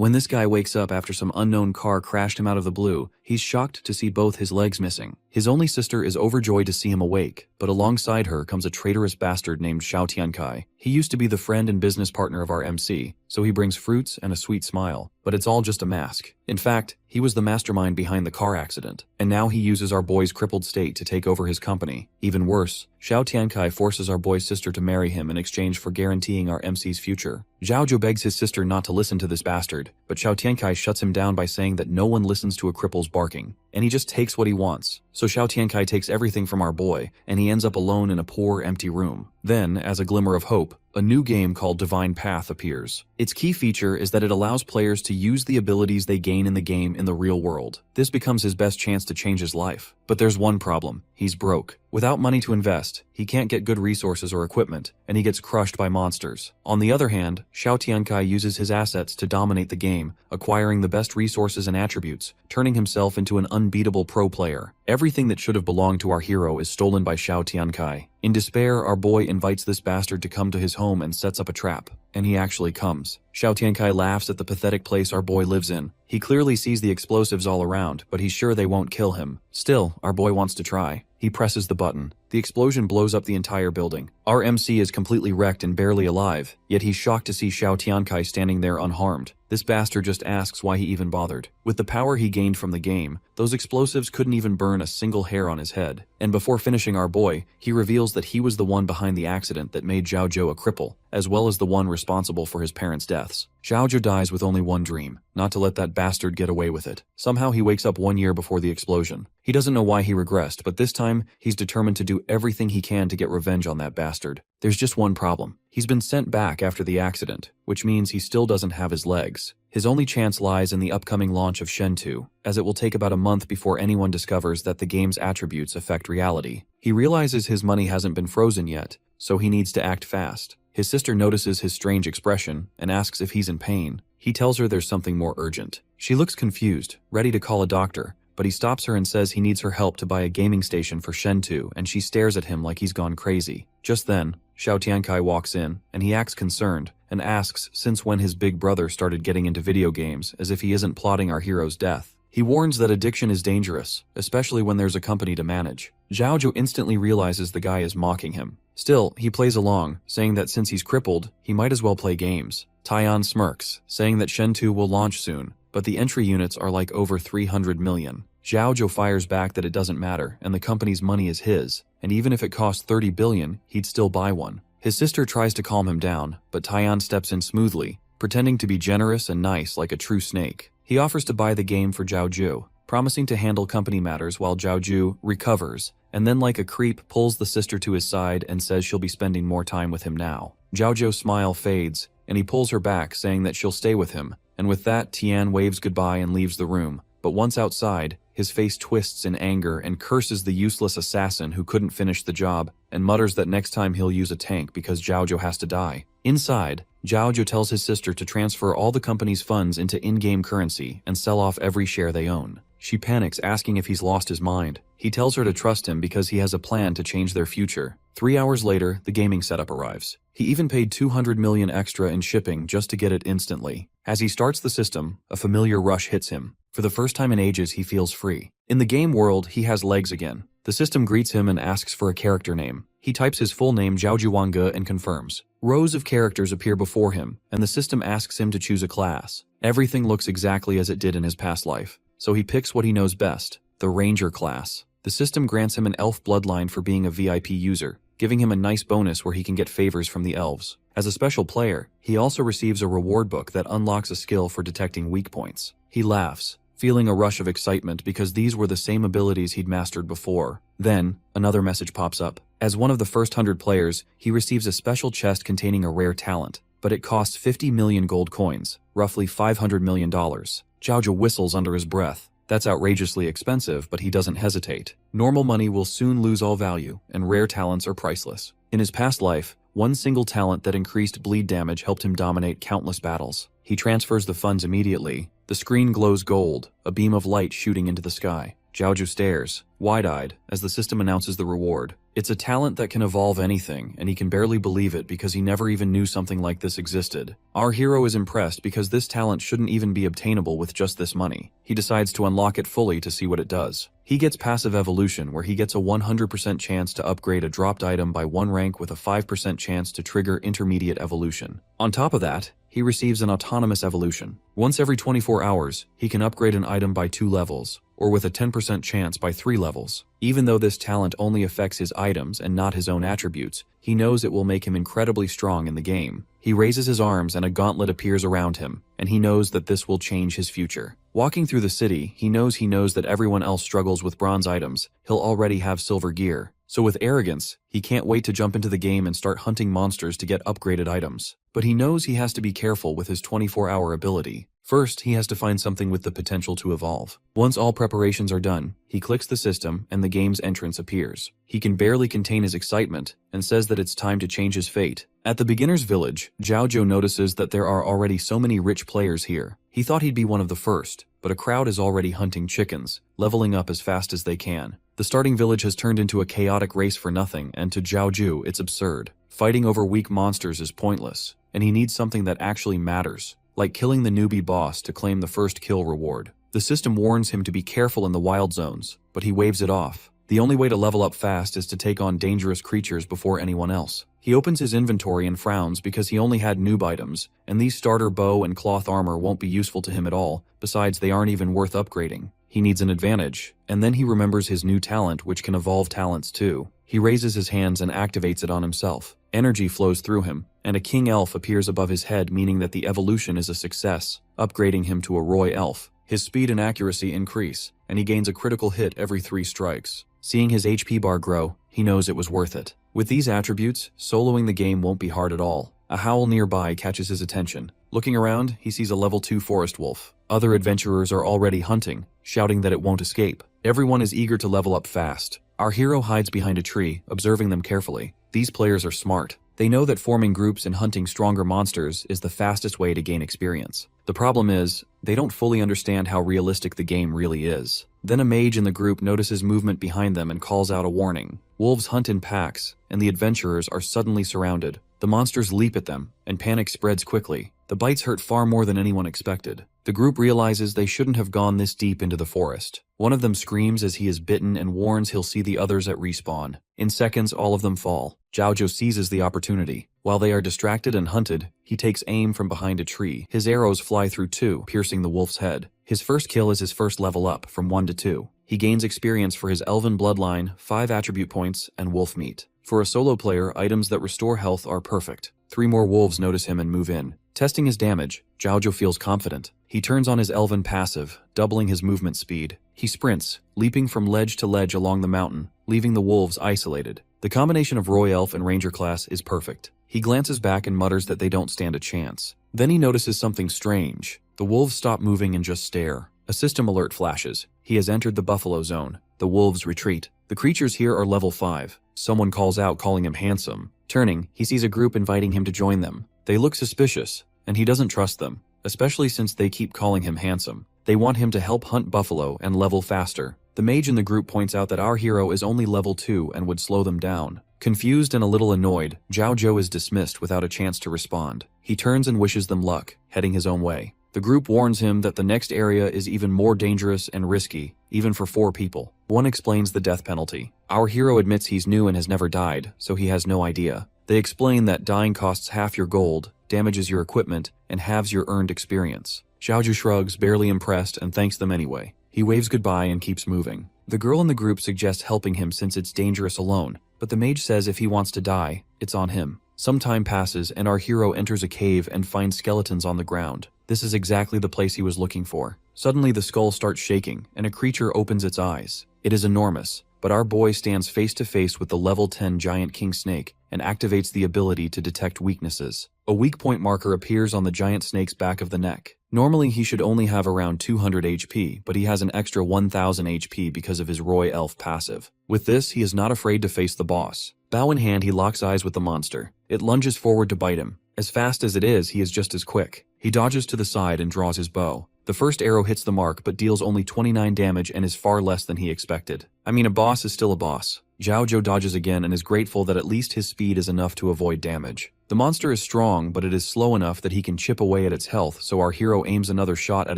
When this guy wakes up after some unknown car crashed him out of the blue, he's shocked to see both his legs missing. His only sister is overjoyed to see him awake, but alongside her comes a traitorous bastard named Xiao Tiankai. He used to be the friend and business partner of our MC, so he brings fruits and a sweet smile, but it's all just a mask. In fact, he was the mastermind behind the car accident, and now he uses our boy's crippled state to take over his company. Even worse, Xiao Tiankai forces our boy's sister to marry him in exchange for guaranteeing our MC's future. Zhao begs his sister not to listen to this bastard, but Xiao Tiankai shuts him down by saying that no one listens to a cripple's barking, and he just takes what he wants. So Xiao Tiankai takes everything from our boy, and he ends up alone in a poor, empty room. Then, as a glimmer of hope, a new game called Divine Path appears. Its key feature is that it allows players to use the abilities they gain in the game in the real world. This becomes his best chance to change his life. But there's one problem: he's broke. Without money to invest, he can't get good resources or equipment, and he gets crushed by monsters. On the other hand, Xiao Tiankai uses his assets to dominate the game, acquiring the best resources and attributes, turning himself into an unbeatable pro player. Everything that should have belonged to our hero is stolen by Xiao Tiankai. In despair, our boy invites this bastard to come to his home and sets up a trap. And he actually comes. Xiao Tiankai laughs at the pathetic place our boy lives in. He clearly sees the explosives all around, but he's sure they won't kill him. Still, our boy wants to try. He presses the button. The explosion blows up the entire building. Our MC is completely wrecked and barely alive, yet he's shocked to see Xiao Tiankai standing there unharmed. This bastard just asks why he even bothered. With the power he gained from the game, those explosives couldn't even burn a single hair on his head. And before finishing our boy, he reveals that he was the one behind the accident that made Zhao a cripple, as well as the one responsible for his parents' deaths. Zhao dies with only one dream: not to let that bastard get away with it. Somehow he wakes up 1 year before the explosion. He doesn't know why he regressed, but this time, he's determined to do everything he can to get revenge on that bastard. There's just one problem. He's been sent back after the accident, which means he still doesn't have his legs. His only chance lies in the upcoming launch of Shen 2, as it will take about a month before anyone discovers that the game's attributes affect reality. He realizes his money hasn't been frozen yet, so he needs to act fast. His sister notices his strange expression and asks if he's in pain. He tells her there's something more urgent. She looks confused, ready to call a doctor, but he stops her and says he needs her help to buy a gaming station for Shen 2, and she stares at him like he's gone crazy. Just then, Xiao Tiankai walks in, and he acts concerned, and asks since when his big brother started getting into video games, as if he isn't plotting our hero's death. He warns that addiction is dangerous, especially when there's a company to manage. Zhao instantly realizes the guy is mocking him. Still, he plays along, saying that since he's crippled, he might as well play games. Taiyan smirks, saying that Shen 2 will launch soon, but the entry units are like over 300 million. Zhao fires back that it doesn't matter, and the company's money is his, and even if it costs 30 billion, he'd still buy one. His sister tries to calm him down, but Taiyan steps in smoothly, pretending to be generous and nice like a true snake. He offers to buy the game for Zhao, promising to handle company matters while Zhao recovers, and then like a creep pulls the sister to his side and says she'll be spending more time with him now. Zhao's smile fades, and he pulls her back, saying that she'll stay with him, and with that Tian waves goodbye and leaves the room. But once outside, his face twists in anger and curses the useless assassin who couldn't finish the job, and mutters that next time he'll use a tank because Zhao has to die. Inside, Zhao tells his sister to transfer all the company's funds into in-game currency and sell off every share they own. She panics, asking if he's lost his mind. He tells her to trust him because he has a plan to change their future. 3 hours later, the gaming setup arrives. He even paid 200 million extra in shipping just to get it instantly. As he starts the system, a familiar rush hits him. For the first time in ages, he feels free. In the game world, he has legs again. The system greets him and asks for a character name. He types his full name Zhao and confirms. Rows of characters appear before him, and the system asks him to choose a class. Everything looks exactly as it did in his past life, so he picks what he knows best, the Ranger class. The system grants him an elf bloodline for being a VIP user, giving him a nice bonus where he can get favors from the elves. As a special player, he also receives a reward book that unlocks a skill for detecting weak points. He laughs, feeling a rush of excitement because these were the same abilities he'd mastered before. Then, another message pops up. As one of the first 100 players, he receives a special chest containing a rare talent, but it costs 50 million gold coins, roughly $500 million. Zhao whistles under his breath. That's outrageously expensive, but he doesn't hesitate. Normal money will soon lose all value, and rare talents are priceless. In his past life, one single talent that increased bleed damage helped him dominate countless battles. He transfers the funds immediately. The screen glows gold, a beam of light shooting into the sky. Zhaoju stares, wide-eyed, as the system announces the reward. It's a talent that can evolve anything, and he can barely believe it because he never even knew something like this existed. Our hero is impressed because this talent shouldn't even be obtainable with just this money. He decides to unlock it fully to see what it does. He gets passive evolution, where he gets a 100% chance to upgrade a dropped item by 1 rank with a 5% chance to trigger intermediate evolution. On top of that, he receives an autonomous evolution. Once every 24 hours, he can upgrade an item by 2 levels, or with a 10% chance by 3 levels. Even though this talent only affects his items and not his own attributes, he knows it will make him incredibly strong in the game. He raises his arms and a gauntlet appears around him, and he knows that this will change his future. Walking through the city, he knows that everyone else struggles with bronze items. He'll already have silver gear. So with arrogance, he can't wait to jump into the game and start hunting monsters to get upgraded items. But he knows he has to be careful with his 24-hour ability. First, he has to find something with the potential to evolve. Once all preparations are done, he clicks the system and the game's entrance appears. He can barely contain his excitement and says that it's time to change his fate. At the beginner's village, Zhaoju notices that there are already so many rich players here. He thought he'd be one of the first, but a crowd is already hunting chickens, leveling up as fast as they can. The starting village has turned into a chaotic race for nothing, and to Zhaoju, it's absurd. Fighting over weak monsters is pointless, and he needs something that actually matters, like killing the newbie boss to claim the first kill reward. The system warns him to be careful in the wild zones, but he waves it off. The only way to level up fast is to take on dangerous creatures before anyone else. He opens his inventory and frowns because he only had noob items, and these starter bow and cloth armor won't be useful to him at all. Besides, they aren't even worth upgrading. He needs an advantage, and then he remembers his new talent, which can evolve talents too. He raises his hands and activates it on himself. Energy flows through him, and a king elf appears above his head, meaning that the evolution is a success, upgrading him to a roy elf. His speed and accuracy increase, and he gains a critical hit every 3 strikes. Seeing his HP bar grow, he knows it was worth it. With these attributes, soloing the game won't be hard at all. A howl nearby catches his attention. Looking around, he sees a level 2 forest wolf. Other adventurers are already hunting, shouting that it won't escape. Everyone is eager to level up fast. Our hero hides behind a tree, observing them carefully. These players are smart. They know that forming groups and hunting stronger monsters is the fastest way to gain experience. The problem is, they don't fully understand how realistic the game really is. Then a mage in the group notices movement behind them and calls out a warning. Wolves hunt in packs, and the adventurers are suddenly surrounded. The monsters leap at them, and panic spreads quickly. The bites hurt far more than anyone expected. The group realizes they shouldn't have gone this deep into the forest. One of them screams as he is bitten and warns he'll see the others at respawn. In seconds, all of them fall. Zhaoju seizes the opportunity. While they are distracted and hunted, he takes aim from behind a tree. His arrows fly through 2, piercing the wolf's head. His first kill is his first level up, from 1 to 2. He gains experience for his elven bloodline, 5 attribute points, and wolf meat. For a solo player, items that restore health are perfect. 3 more wolves notice him and move in. Testing his damage, Zhaoju feels confident. He turns on his elven passive, doubling his movement speed. He sprints, leaping from ledge to ledge along the mountain, leaving the wolves isolated. The combination of Roy Elf and Ranger class is perfect. He glances back and mutters that they don't stand a chance. Then he notices something strange. The wolves stop moving and just stare. A system alert flashes. He has entered the buffalo zone. The wolves retreat. The creatures here are level 5. Someone calls out, calling him handsome. Turning, he sees a group inviting him to join them. They look suspicious, and he doesn't trust them, especially since they keep calling him handsome. They want him to help hunt buffalo and level faster. The mage in the group points out that our hero is only level 2 and would slow them down. Confused and a little annoyed, Zhaoju is dismissed without a chance to respond. He turns and wishes them luck, heading his own way. The group warns him that the next area is even more dangerous and risky, even for 4 people. One explains the death penalty. Our hero admits he's new and has never died, so he has no idea. They explain that dying costs half your gold, damages your equipment, and halves your earned experience. Zhaoju shrugs, barely impressed, and thanks them anyway. He waves goodbye and keeps moving. The girl in the group suggests helping him since it's dangerous alone, but the mage says if he wants to die, it's on him. Some time passes and our hero enters a cave and finds skeletons on the ground. This is exactly the place he was looking for. Suddenly the skull starts shaking and a creature opens its eyes. It is enormous, but our boy stands face to face with the level 10 giant king snake and activates the ability to detect weaknesses. A weak point marker appears on the giant snake's back of the neck. Normally he should only have around 200 HP, but he has an extra 1000 HP because of his Roy Elf passive. With this, he is not afraid to face the boss. Bow in hand, he locks eyes with the monster. It lunges forward to bite him. As fast as it is, he is just as quick. He dodges to the side and draws his bow. The first arrow hits the mark but deals only 29 damage and is far less than he expected. I mean, a boss is still a boss. Xiaozhou dodges again and is grateful that at least his speed is enough to avoid damage. The monster is strong, but it is slow enough that he can chip away at its health, so our hero aims another shot at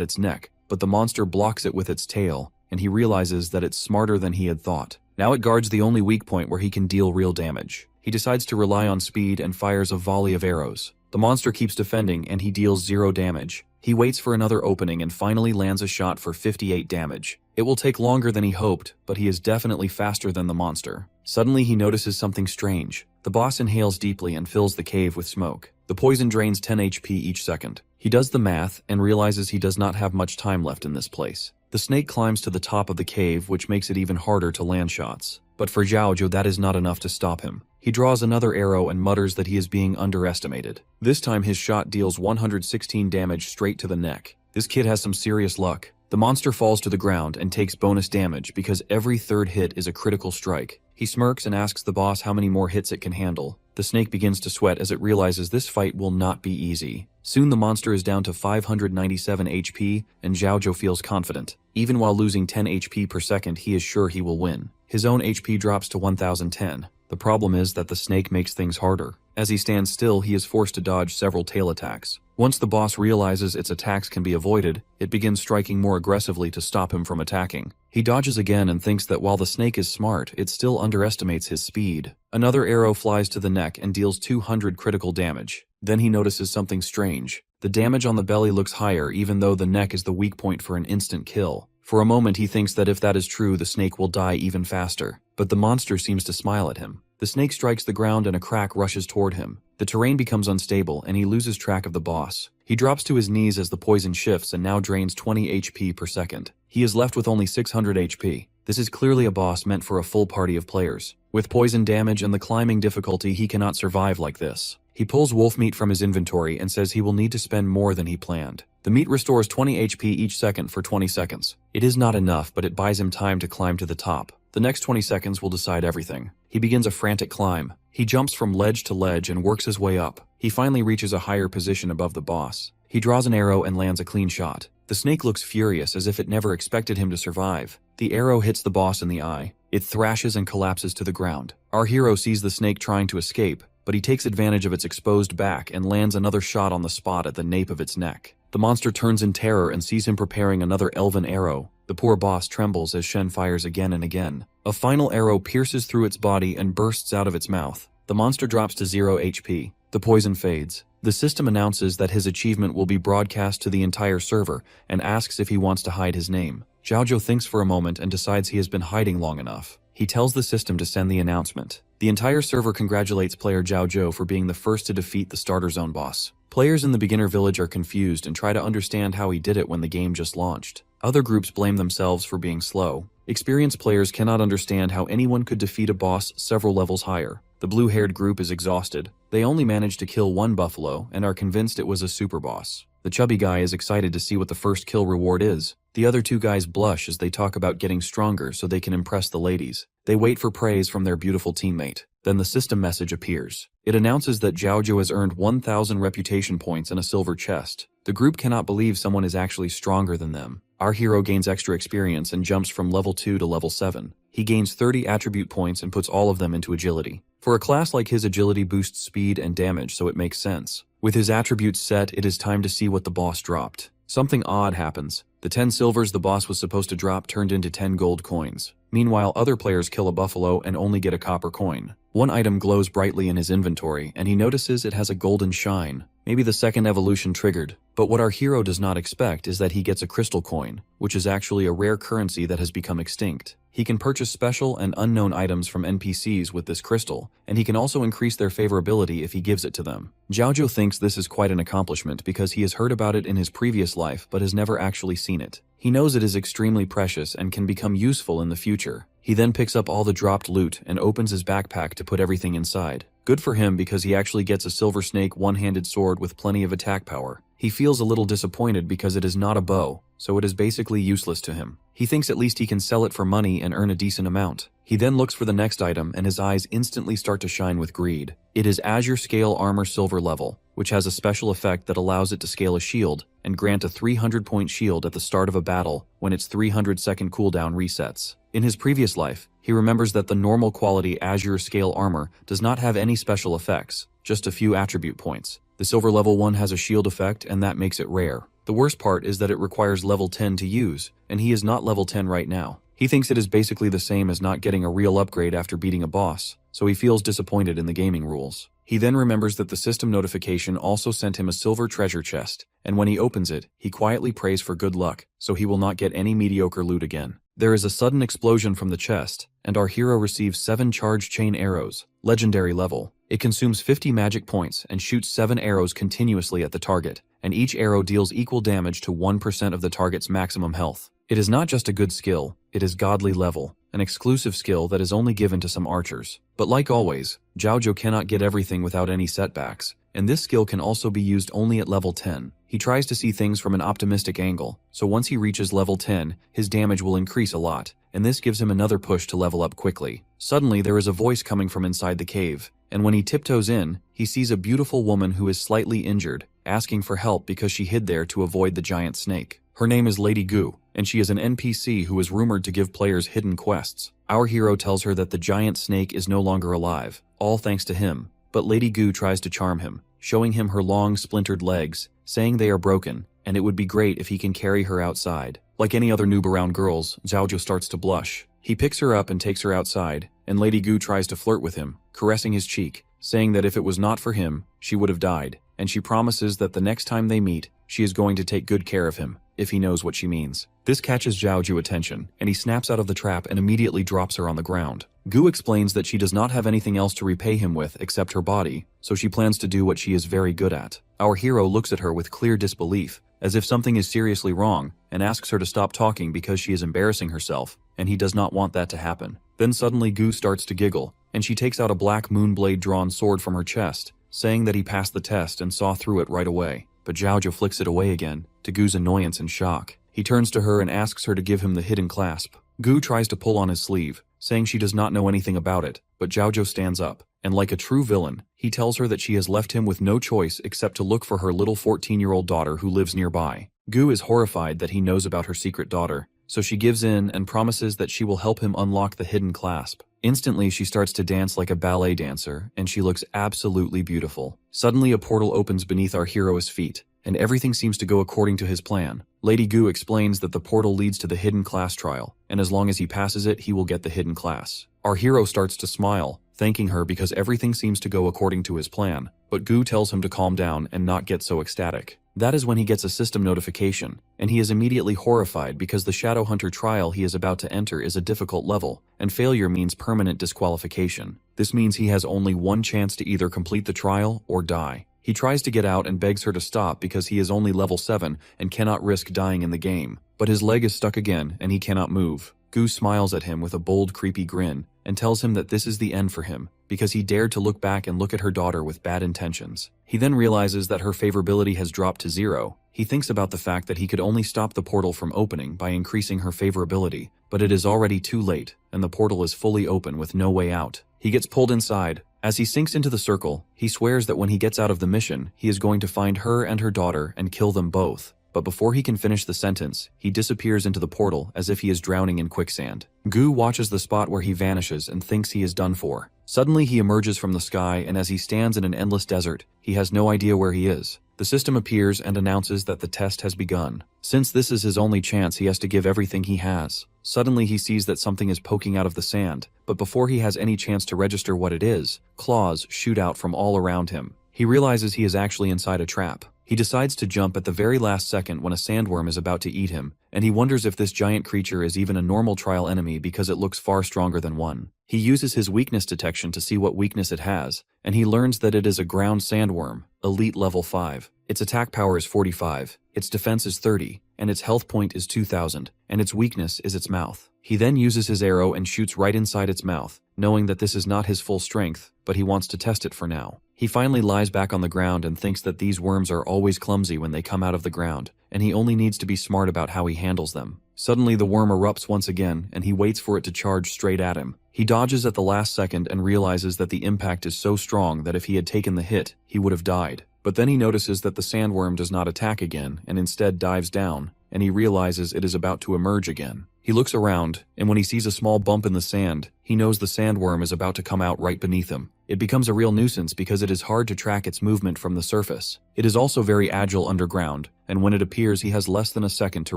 its neck, but the monster blocks it with its tail, and he realizes that it's smarter than he had thought. Now it guards the only weak point where he can deal real damage. He decides to rely on speed and fires a volley of arrows. The monster keeps defending and he deals 0 damage. He waits for another opening and finally lands a shot for 58 damage. It will take longer than he hoped, but he is definitely faster than the monster. Suddenly he notices something strange. The boss inhales deeply and fills the cave with smoke. The poison drains 10 HP each second. He does the math and realizes he does not have much time left in this place. The snake climbs to the top of the cave, which makes it even harder to land shots. But for Xiaozhou, that is not enough to stop him. He draws another arrow and mutters that he is being underestimated. This time his shot deals 116 damage straight to the neck. This kid has some serious luck. The monster falls to the ground and takes bonus damage because every third hit is a critical strike. He smirks and asks the boss how many more hits it can handle. The snake begins to sweat as it realizes this fight will not be easy. Soon the monster is down to 597 HP and Xiaozhou feels confident. Even while losing 10 HP per second, he is sure he will win. His own HP drops to 1010. The problem is that the snake makes things harder. As he stands still, he is forced to dodge several tail attacks. Once the boss realizes its attacks can be avoided, it begins striking more aggressively to stop him from attacking. He dodges again and thinks that while the snake is smart, it still underestimates his speed. Another arrow flies to the neck and deals 200 critical damage. Then he notices something strange. The damage on the belly looks higher even though the neck is the weak point for an instant kill. For a moment he thinks that if that is true, the snake will die even faster. But the monster seems to smile at him. The snake strikes the ground and a crack rushes toward him. The terrain becomes unstable and he loses track of the boss. He drops to his knees as the poison shifts and now drains 20 HP per second. He is left with only 600 HP. This is clearly a boss meant for a full party of players. With poison damage and the climbing difficulty, he cannot survive like this. He pulls wolf meat from his inventory and says he will need to spend more than he planned. The meat restores 20 HP each second for 20 seconds. It is not enough, but it buys him time to climb to the top. The next 20 seconds will decide everything. He begins a frantic climb. He jumps from ledge to ledge and works his way up. He finally reaches a higher position above the boss. He draws an arrow and lands a clean shot. The snake looks furious as if it never expected him to survive. The arrow hits the boss in the eye. It thrashes and collapses to the ground. Our hero sees the snake trying to escape, but he takes advantage of its exposed back and lands another shot on the spot at the nape of its neck. The monster turns in terror and sees him preparing another elven arrow. The poor boss trembles as Shen fires again and again. A final arrow pierces through its body and bursts out of its mouth. The monster drops to 0 HP. The poison fades. The system announces that his achievement will be broadcast to the entire server and asks if he wants to hide his name. Xiaozhou thinks for a moment and decides he has been hiding long enough. He tells the system to send the announcement. The entire server congratulates player Xiaozhou for being the first to defeat the starter zone boss. Players in the beginner village are confused and try to understand how he did it when the game just launched. Other groups blame themselves for being slow. Experienced players cannot understand how anyone could defeat a boss several levels higher. The blue-haired group is exhausted. They only managed to kill one buffalo and are convinced it was a super boss. The chubby guy is excited to see what the first kill reward is. The other two guys blush as they talk about getting stronger so they can impress the ladies. They wait for praise from their beautiful teammate. Then the system message appears. It announces that Xiaozhou has earned 1,000 reputation points and a silver chest. The group cannot believe someone is actually stronger than them. Our hero gains extra experience and jumps from level 2 to level 7. He gains 30 attribute points and puts all of them into agility. For a class like his, agility boosts speed and damage, so it makes sense. With his attributes set, it is time to see what the boss dropped. Something odd happens. The 10 silvers the boss was supposed to drop turned into 10 gold coins. Meanwhile, other players kill a buffalo and only get a copper coin. One item glows brightly in his inventory, and he notices it has a golden shine. Maybe the second evolution triggered. But what our hero does not expect is that he gets a crystal coin, which is actually a rare currency that has become extinct. He can purchase special and unknown items from NPCs with this crystal, and he can also increase their favorability if he gives it to them. Xiaozhou thinks this is quite an accomplishment because he has heard about it in his previous life but has never actually seen it. He knows it is extremely precious and can become useful in the future. He then picks up all the dropped loot and opens his backpack to put everything inside. Good for him because he actually gets a silver snake one-handed sword with plenty of attack power. He feels a little disappointed because it is not a bow, so it is basically useless to him. He thinks at least he can sell it for money and earn a decent amount. He then looks for the next item and his eyes instantly start to shine with greed. It is Azure Scale Armor Silver level. which has a special effect that allows it to scale a shield and grant a 300-point shield at the start of a battle when its 300-second cooldown resets. In his previous life, he remembers that the normal quality Azure scale armor does not have any special effects, just a few attribute points. The silver level 1 has a shield effect, and that makes it rare. The worst part is that it requires level 10 to use, and he is not level 10 right now. He thinks it is basically the same as not getting a real upgrade after beating a boss, so he feels disappointed in the gaming rules. He then remembers that the system notification also sent him a silver treasure chest, and when he opens it, he quietly prays for good luck, so he will not get any mediocre loot again. There is a sudden explosion from the chest, and our hero receives 7 charge chain arrows, legendary level. It consumes 50 magic points and shoots 7 arrows continuously at the target, and each arrow deals equal damage to 1% of the target's maximum health. It is not just a good skill, it is godly level, an exclusive skill that is only given to some archers. But like always, Zhaozhou cannot get everything without any setbacks, and this skill can also be used only at level 10. He tries to see things from an optimistic angle, so once he reaches level 10, his damage will increase a lot, and this gives him another push to level up quickly. Suddenly there is a voice coming from inside the cave, and when he tiptoes in, he sees a beautiful woman who is slightly injured, asking for help because she hid there to avoid the giant snake. Her name is Lady Gu, and she is an NPC who is rumored to give players hidden quests. Our hero tells her that the giant snake is no longer alive, all thanks to him, but Lady Gu tries to charm him, showing him her long splintered legs, saying they are broken, and it would be great if he can carry her outside. Like any other noob around girls, Zhaozhou starts to blush. He picks her up and takes her outside, and Lady Gu tries to flirt with him, caressing his cheek, saying that if it was not for him, she would have died, and she promises that the next time they meet, she is going to take good care of him, if he knows what she means. This catches Zhaozhou's attention, and he snaps out of the trap and immediately drops her on the ground. Gu explains that she does not have anything else to repay him with except her body, so she plans to do what she is very good at. Our hero looks at her with clear disbelief, as if something is seriously wrong, and asks her to stop talking because she is embarrassing herself, and he does not want that to happen. Then suddenly Gu starts to giggle, and she takes out a black moonblade drawn sword from her chest, saying that he passed the test and saw through it right away. But Zhaozhou flicks it away again, to Gu's annoyance and shock. He turns to her and asks her to give him the hidden clasp. Gu tries to pull on his sleeve, saying she does not know anything about it, but Zhaozhou stands up, and like a true villain, he tells her that she has left him with no choice except to look for her little 14-year-old daughter who lives nearby. Gu is horrified that he knows about her secret daughter, so she gives in and promises that she will help him unlock the hidden clasp. Instantly, she starts to dance like a ballet dancer, and she looks absolutely beautiful. Suddenly, a portal opens beneath our hero's feet, and everything seems to go according to his plan. Lady Gu explains that the portal leads to the hidden class trial, and as long as he passes it, he will get the hidden class. Our hero starts to smile, thanking her because everything seems to go according to his plan, but Gu tells him to calm down and not get so ecstatic. That is when he gets a system notification, and he is immediately horrified because the Shadowhunter trial he is about to enter is a difficult level, and failure means permanent disqualification. This means he has only one chance to either complete the trial or die. He tries to get out and begs her to stop because he is only level 7 and cannot risk dying in the game, but his leg is stuck again and he cannot move. Gu smiles at him with a bold, creepy grin and tells him that this is the end for him because he dared to look back and look at her daughter with bad intentions. He then realizes that her favorability has dropped to 0. He thinks about the fact that he could only stop the portal from opening by increasing her favorability, but it is already too late and the portal is fully open with no way out. He gets pulled inside. As he sinks into the circle, he swears that when he gets out of the mission, he is going to find her and her daughter and kill them both. But before he can finish the sentence, he disappears into the portal as if he is drowning in quicksand. Gu watches the spot where he vanishes and thinks he is done for. Suddenly he emerges from the sky, and as he stands in an endless desert, he has no idea where he is. The system appears and announces that the test has begun. Since this is his only chance, he has to give everything he has. Suddenly he sees that something is poking out of the sand, but before he has any chance to register what it is, claws shoot out from all around him. He realizes he is actually inside a trap. He decides to jump at the very last second when a sandworm is about to eat him, and he wonders if this giant creature is even a normal trial enemy because it looks far stronger than one. He uses his weakness detection to see what weakness it has, and he learns that it is a ground sandworm, elite level 5. Its attack power is 45, its defense is 30, and its health point is 2000, and its weakness is its mouth. He then uses his arrow and shoots right inside its mouth, knowing that this is not his full strength, but he wants to test it for now. He finally lies back on the ground and thinks that these worms are always clumsy when they come out of the ground, and he only needs to be smart about how he handles them. Suddenly the worm erupts once again, and he waits for it to charge straight at him. He dodges at the last second and realizes that the impact is so strong that if he had taken the hit, he would have died. But then he notices that the sandworm does not attack again and instead dives down, and he realizes it is about to emerge again. He looks around, and when he sees a small bump in the sand, he knows the sandworm is about to come out right beneath him. It becomes a real nuisance because it is hard to track its movement from the surface. It is also very agile underground, and when it appears he has less than a second to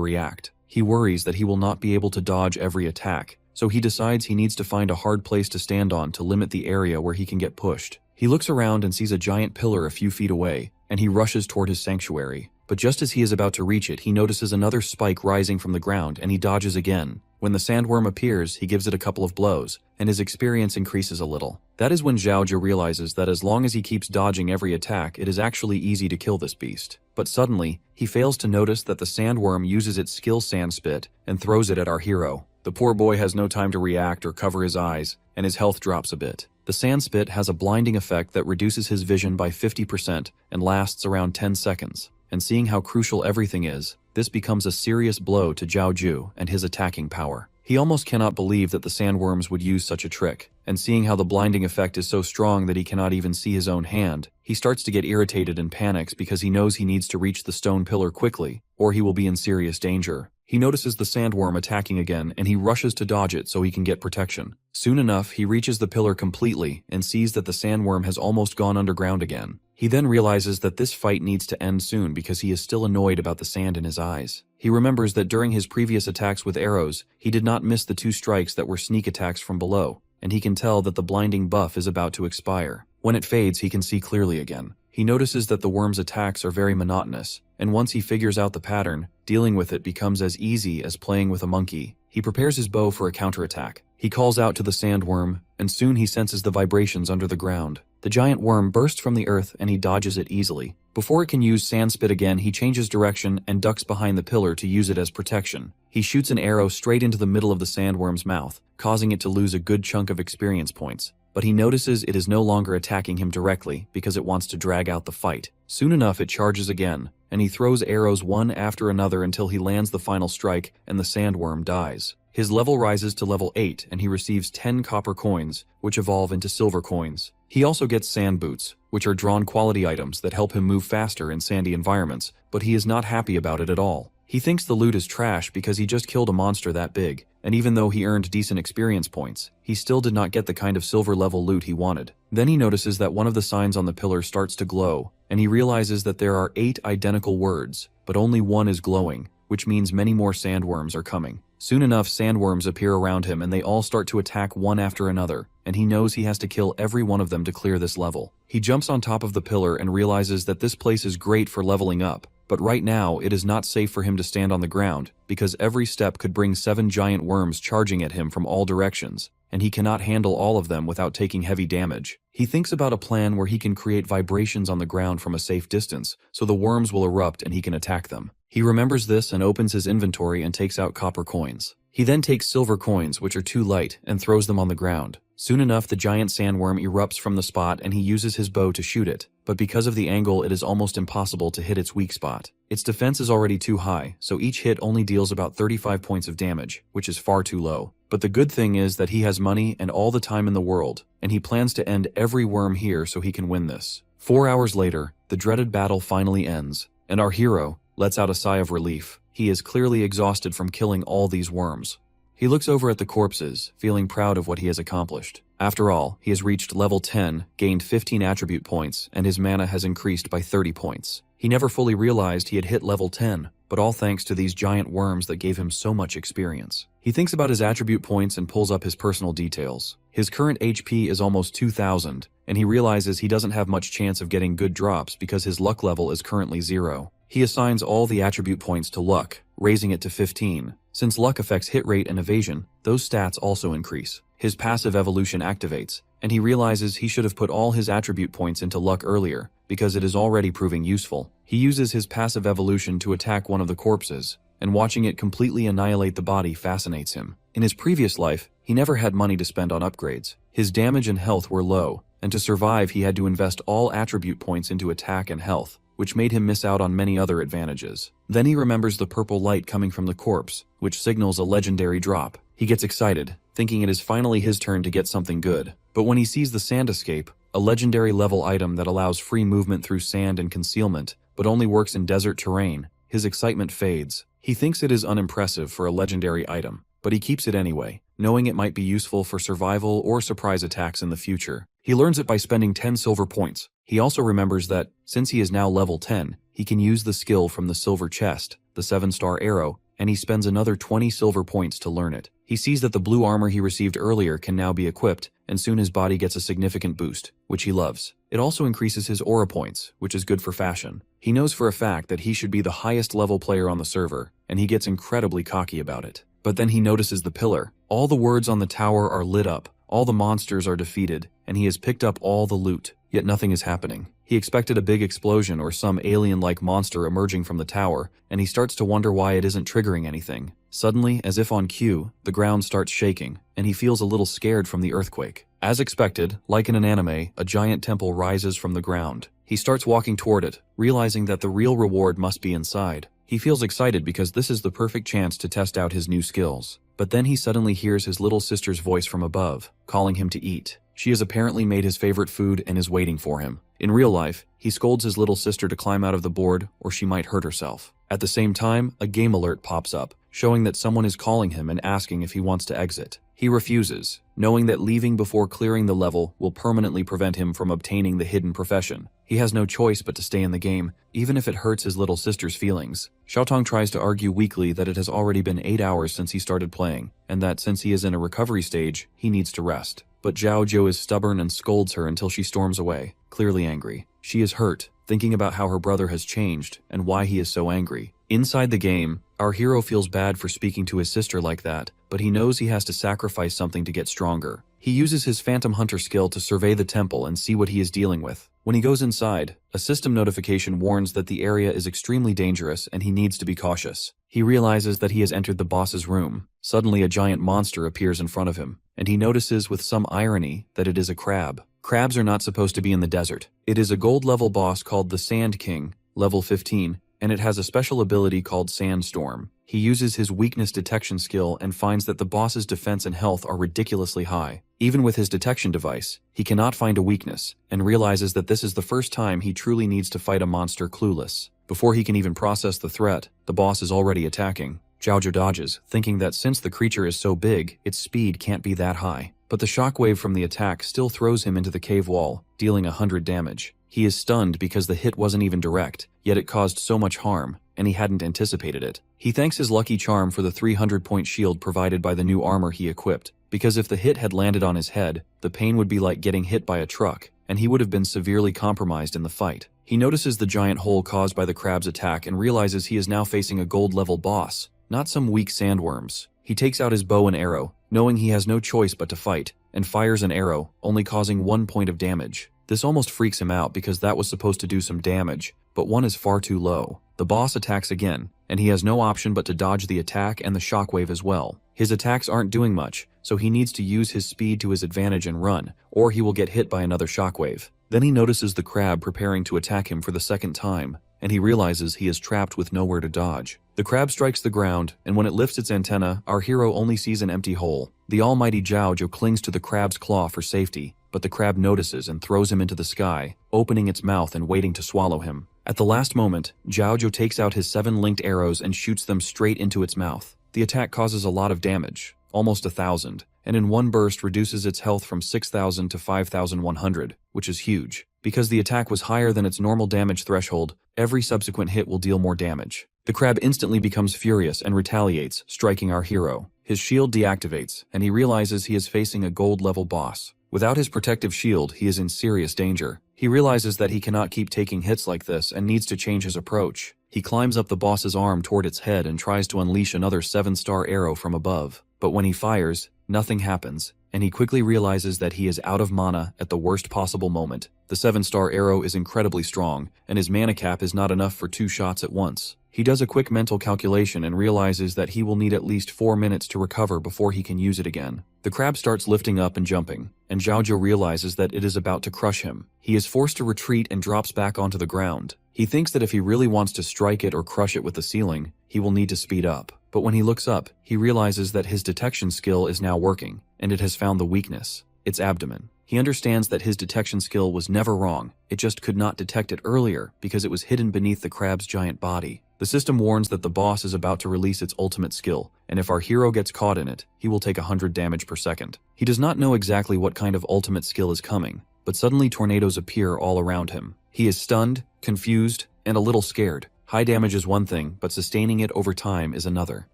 react. He worries that he will not be able to dodge every attack, so he decides he needs to find a hard place to stand on to limit the area where he can get pushed. He looks around and sees a giant pillar a few feet away, and he rushes toward his sanctuary. But just as he is about to reach it, he notices another spike rising from the ground, and he dodges again. When the sandworm appears, he gives it a couple of blows, and his experience increases a little. That is when Zhaoju realizes that as long as he keeps dodging every attack, it is actually easy to kill this beast. But suddenly, he fails to notice that the sandworm uses its skill sand spit and throws it at our hero. The poor boy has no time to react or cover his eyes, and his health drops a bit. The sand spit has a blinding effect that reduces his vision by 50% and lasts around 10 seconds. And seeing how crucial everything is, this becomes a serious blow to Zhaoju and his attacking power. He almost cannot believe that the sandworms would use such a trick, and seeing how the blinding effect is so strong that he cannot even see his own hand, he starts to get irritated and panics because he knows he needs to reach the stone pillar quickly, or he will be in serious danger. He notices the sandworm attacking again, and he rushes to dodge it so he can get protection. Soon enough, he reaches the pillar completely and sees that the sandworm has almost gone underground again. He then realizes that this fight needs to end soon because he is still annoyed about the sand in his eyes. He remembers that during his previous attacks with arrows, he did not miss the 2 strikes that were sneak attacks from below, and he can tell that the blinding buff is about to expire. When it fades, he can see clearly again. He notices that the worm's attacks are very monotonous, and once he figures out the pattern, dealing with it becomes as easy as playing with a monkey. He prepares his bow for a counterattack. He calls out to the sandworm, and soon he senses the vibrations under the ground. The giant worm bursts from the earth and he dodges it easily. Before it can use sand spit again, he changes direction and ducks behind the pillar to use it as protection. He shoots an arrow straight into the middle of the sandworm's mouth, causing it to lose a good chunk of experience points. But he notices it is no longer attacking him directly because it wants to drag out the fight. Soon enough, it charges again, and he throws arrows one after another until he lands the final strike and the sandworm dies. His level rises to level 8 and he receives 10 copper coins, which evolve into silver coins. He also gets sand boots, which are drawn quality items that help him move faster in sandy environments, but he is not happy about it at all. He thinks the loot is trash because he just killed a monster that big, and even though he earned decent experience points, he still did not get the kind of silver level loot he wanted. Then he notices that one of the signs on the pillar starts to glow, and he realizes that there are 8 identical words, but only one is glowing, which means many more sandworms are coming. Soon enough, sandworms appear around him and they all start to attack one after another, and he knows he has to kill every one of them to clear this level. He jumps on top of the pillar and realizes that this place is great for leveling up, but right now it is not safe for him to stand on the ground because every step could bring 7 giant worms charging at him from all directions, and he cannot handle all of them without taking heavy damage. He thinks about a plan where he can create vibrations on the ground from a safe distance, so the worms will erupt and he can attack them. He remembers this and opens his inventory and takes out copper coins. He then takes silver coins, which are too light, and throws them on the ground. Soon enough, the giant sandworm erupts from the spot and he uses his bow to shoot it, but because of the angle, it is almost impossible to hit its weak spot. Its defense is already too high, so each hit only deals about 35 points of damage, which is far too low. But the good thing is that he has money and all the time in the world, and he plans to end every worm here so he can win this. 4 hours later, the dreaded battle finally ends, and our hero lets out a sigh of relief. He is clearly exhausted from killing all these worms. He looks over at the corpses, feeling proud of what he has accomplished. After all, he has reached level 10, gained 15 attribute points, and his mana has increased by 30 points. He never fully realized he had hit level 10, but all thanks to these giant worms that gave him so much experience. He thinks about his attribute points and pulls up his personal details. His current HP is almost 2,000, and he realizes he doesn't have much chance of getting good drops because his luck level is currently 0. He assigns all the attribute points to luck, raising it to 15. Since luck affects hit rate and evasion, those stats also increase. His passive evolution activates, and he realizes he should have put all his attribute points into luck earlier, because it is already proving useful. He uses his passive evolution to attack one of the corpses, and watching it completely annihilate the body fascinates him. In his previous life, he never had money to spend on upgrades. His damage and health were low, and to survive he had to invest all attribute points into attack and health. which made him miss out on many other advantages. Then he remembers the purple light coming from the corpse, which signals a legendary drop. He gets excited, thinking it is finally his turn to get something good. But when he sees the sand escape, a legendary level item that allows free movement through sand and concealment, but only works in desert terrain, his excitement fades. He thinks it is unimpressive for a legendary item, but he keeps it anyway, knowing it might be useful for survival or surprise attacks in the future. He learns it by spending 10 silver points. He also remembers that, since he is now level 10, he can use the skill from the silver chest, the 7-star arrow, and he spends another 20 silver points to learn it. He sees that the blue armor he received earlier can now be equipped, and soon his body gets a significant boost, which he loves. It also increases his aura points, which is good for fashion. He knows for a fact that he should be the highest level player on the server, and he gets incredibly cocky about it. But then he notices the pillar. All the words on the tower are lit up, all the monsters are defeated, and he has picked up all the loot, yet nothing is happening. He expected a big explosion or some alien-like monster emerging from the tower, and he starts to wonder why it isn't triggering anything. Suddenly, as if on cue, the ground starts shaking, and he feels a little scared from the earthquake. As expected, like in an anime, a giant temple rises from the ground. He starts walking toward it, realizing that the real reward must be inside. He feels excited because this is the perfect chance to test out his new skills. But then he suddenly hears his little sister's voice from above, calling him to eat. She has apparently made his favorite food and is waiting for him. In real life, he scolds his little sister to climb out of the board or she might hurt herself. At the same time, a game alert pops up, showing that someone is calling him and asking if he wants to exit. He refuses, knowing that leaving before clearing the level will permanently prevent him from obtaining the hidden profession. He has no choice but to stay in the game, even if it hurts his little sister's feelings. Xiaotong tries to argue weakly that it has already been 8 hours since he started playing, and that since he is in a recovery stage, he needs to rest. But Zhao Zhou is stubborn and scolds her until she storms away, clearly angry. She is hurt, thinking about how her brother has changed and why he is so angry. Inside the game, our hero feels bad for speaking to his sister like that, but he knows he has to sacrifice something to get stronger. He uses his Phantom Hunter skill to survey the temple and see what he is dealing with. When he goes inside, a system notification warns that the area is extremely dangerous and he needs to be cautious. He realizes that he has entered the boss's room. Suddenly a giant monster appears in front of him, and he notices with some irony that it is a crab. Crabs are not supposed to be in the desert. It is a gold-level boss called the Sand King, level 15, and it has a special ability called Sandstorm. He uses his weakness detection skill and finds that the boss's defense and health are ridiculously high. Even with his detection device, he cannot find a weakness, and realizes that this is the first time he truly needs to fight a monster clueless. Before he can even process the threat, the boss is already attacking. Zhao Zhou dodges, thinking that since the creature is so big, its speed can't be that high. But the shockwave from the attack still throws him into the cave wall, dealing 100 damage. He is stunned because the hit wasn't even direct, yet it caused so much harm, and he hadn't anticipated it. He thanks his lucky charm for the 300-point shield provided by the new armor he equipped, because if the hit had landed on his head, the pain would be like getting hit by a truck, and he would have been severely compromised in the fight. He notices the giant hole caused by the crab's attack and realizes he is now facing a gold-level boss, not some weak sandworms. He takes out his bow and arrow, knowing he has no choice but to fight, and fires an arrow, only causing 1 point of damage. This almost freaks him out because that was supposed to do some damage, but 1 is far too low. The boss attacks again, and he has no option but to dodge the attack and the shockwave as well. His attacks aren't doing much, so he needs to use his speed to his advantage and run, or he will get hit by another shockwave. Then he notices the crab preparing to attack him for the second time, and he realizes he is trapped with nowhere to dodge. The crab strikes the ground, and when it lifts its antenna, our hero only sees an empty hole. The almighty Zhao Zhou clings to the crab's claw for safety, but the crab notices and throws him into the sky, opening its mouth and waiting to swallow him. At the last moment, Zhao Zhou takes out his 7 linked arrows and shoots them straight into its mouth. The attack causes a lot of damage, almost 1,000, and in one burst reduces its health from 6,000 to 5,100, which is huge. Because the attack was higher than its normal damage threshold, every subsequent hit will deal more damage. The crab instantly becomes furious and retaliates, striking our hero. His shield deactivates, and he realizes he is facing a gold-level boss. Without his protective shield, he is in serious danger. He realizes that he cannot keep taking hits like this and needs to change his approach. He climbs up the boss's arm toward its head and tries to unleash another 7-star arrow from above. But when he fires, nothing happens, and he quickly realizes that he is out of mana at the worst possible moment. The 7-star arrow is incredibly strong, and his mana cap is not enough for 2 shots at once. He does a quick mental calculation and realizes that he will need at least 4 minutes to recover before he can use it again. The crab starts lifting up and jumping, and Zhaozhou realizes that it is about to crush him. He is forced to retreat and drops back onto the ground. He thinks that if he really wants to strike it or crush it with the ceiling, he will need to speed up. But when he looks up, he realizes that his detection skill is now working, and it has found the weakness: its abdomen. He understands that his detection skill was never wrong, it just could not detect it earlier because it was hidden beneath the crab's giant body. The system warns that the boss is about to release its ultimate skill, and if our hero gets caught in it, he will take 100 damage per second. He does not know exactly what kind of ultimate skill is coming, but suddenly tornadoes appear all around him. He is stunned, confused, and a little scared. High damage is one thing, but sustaining it over time is another.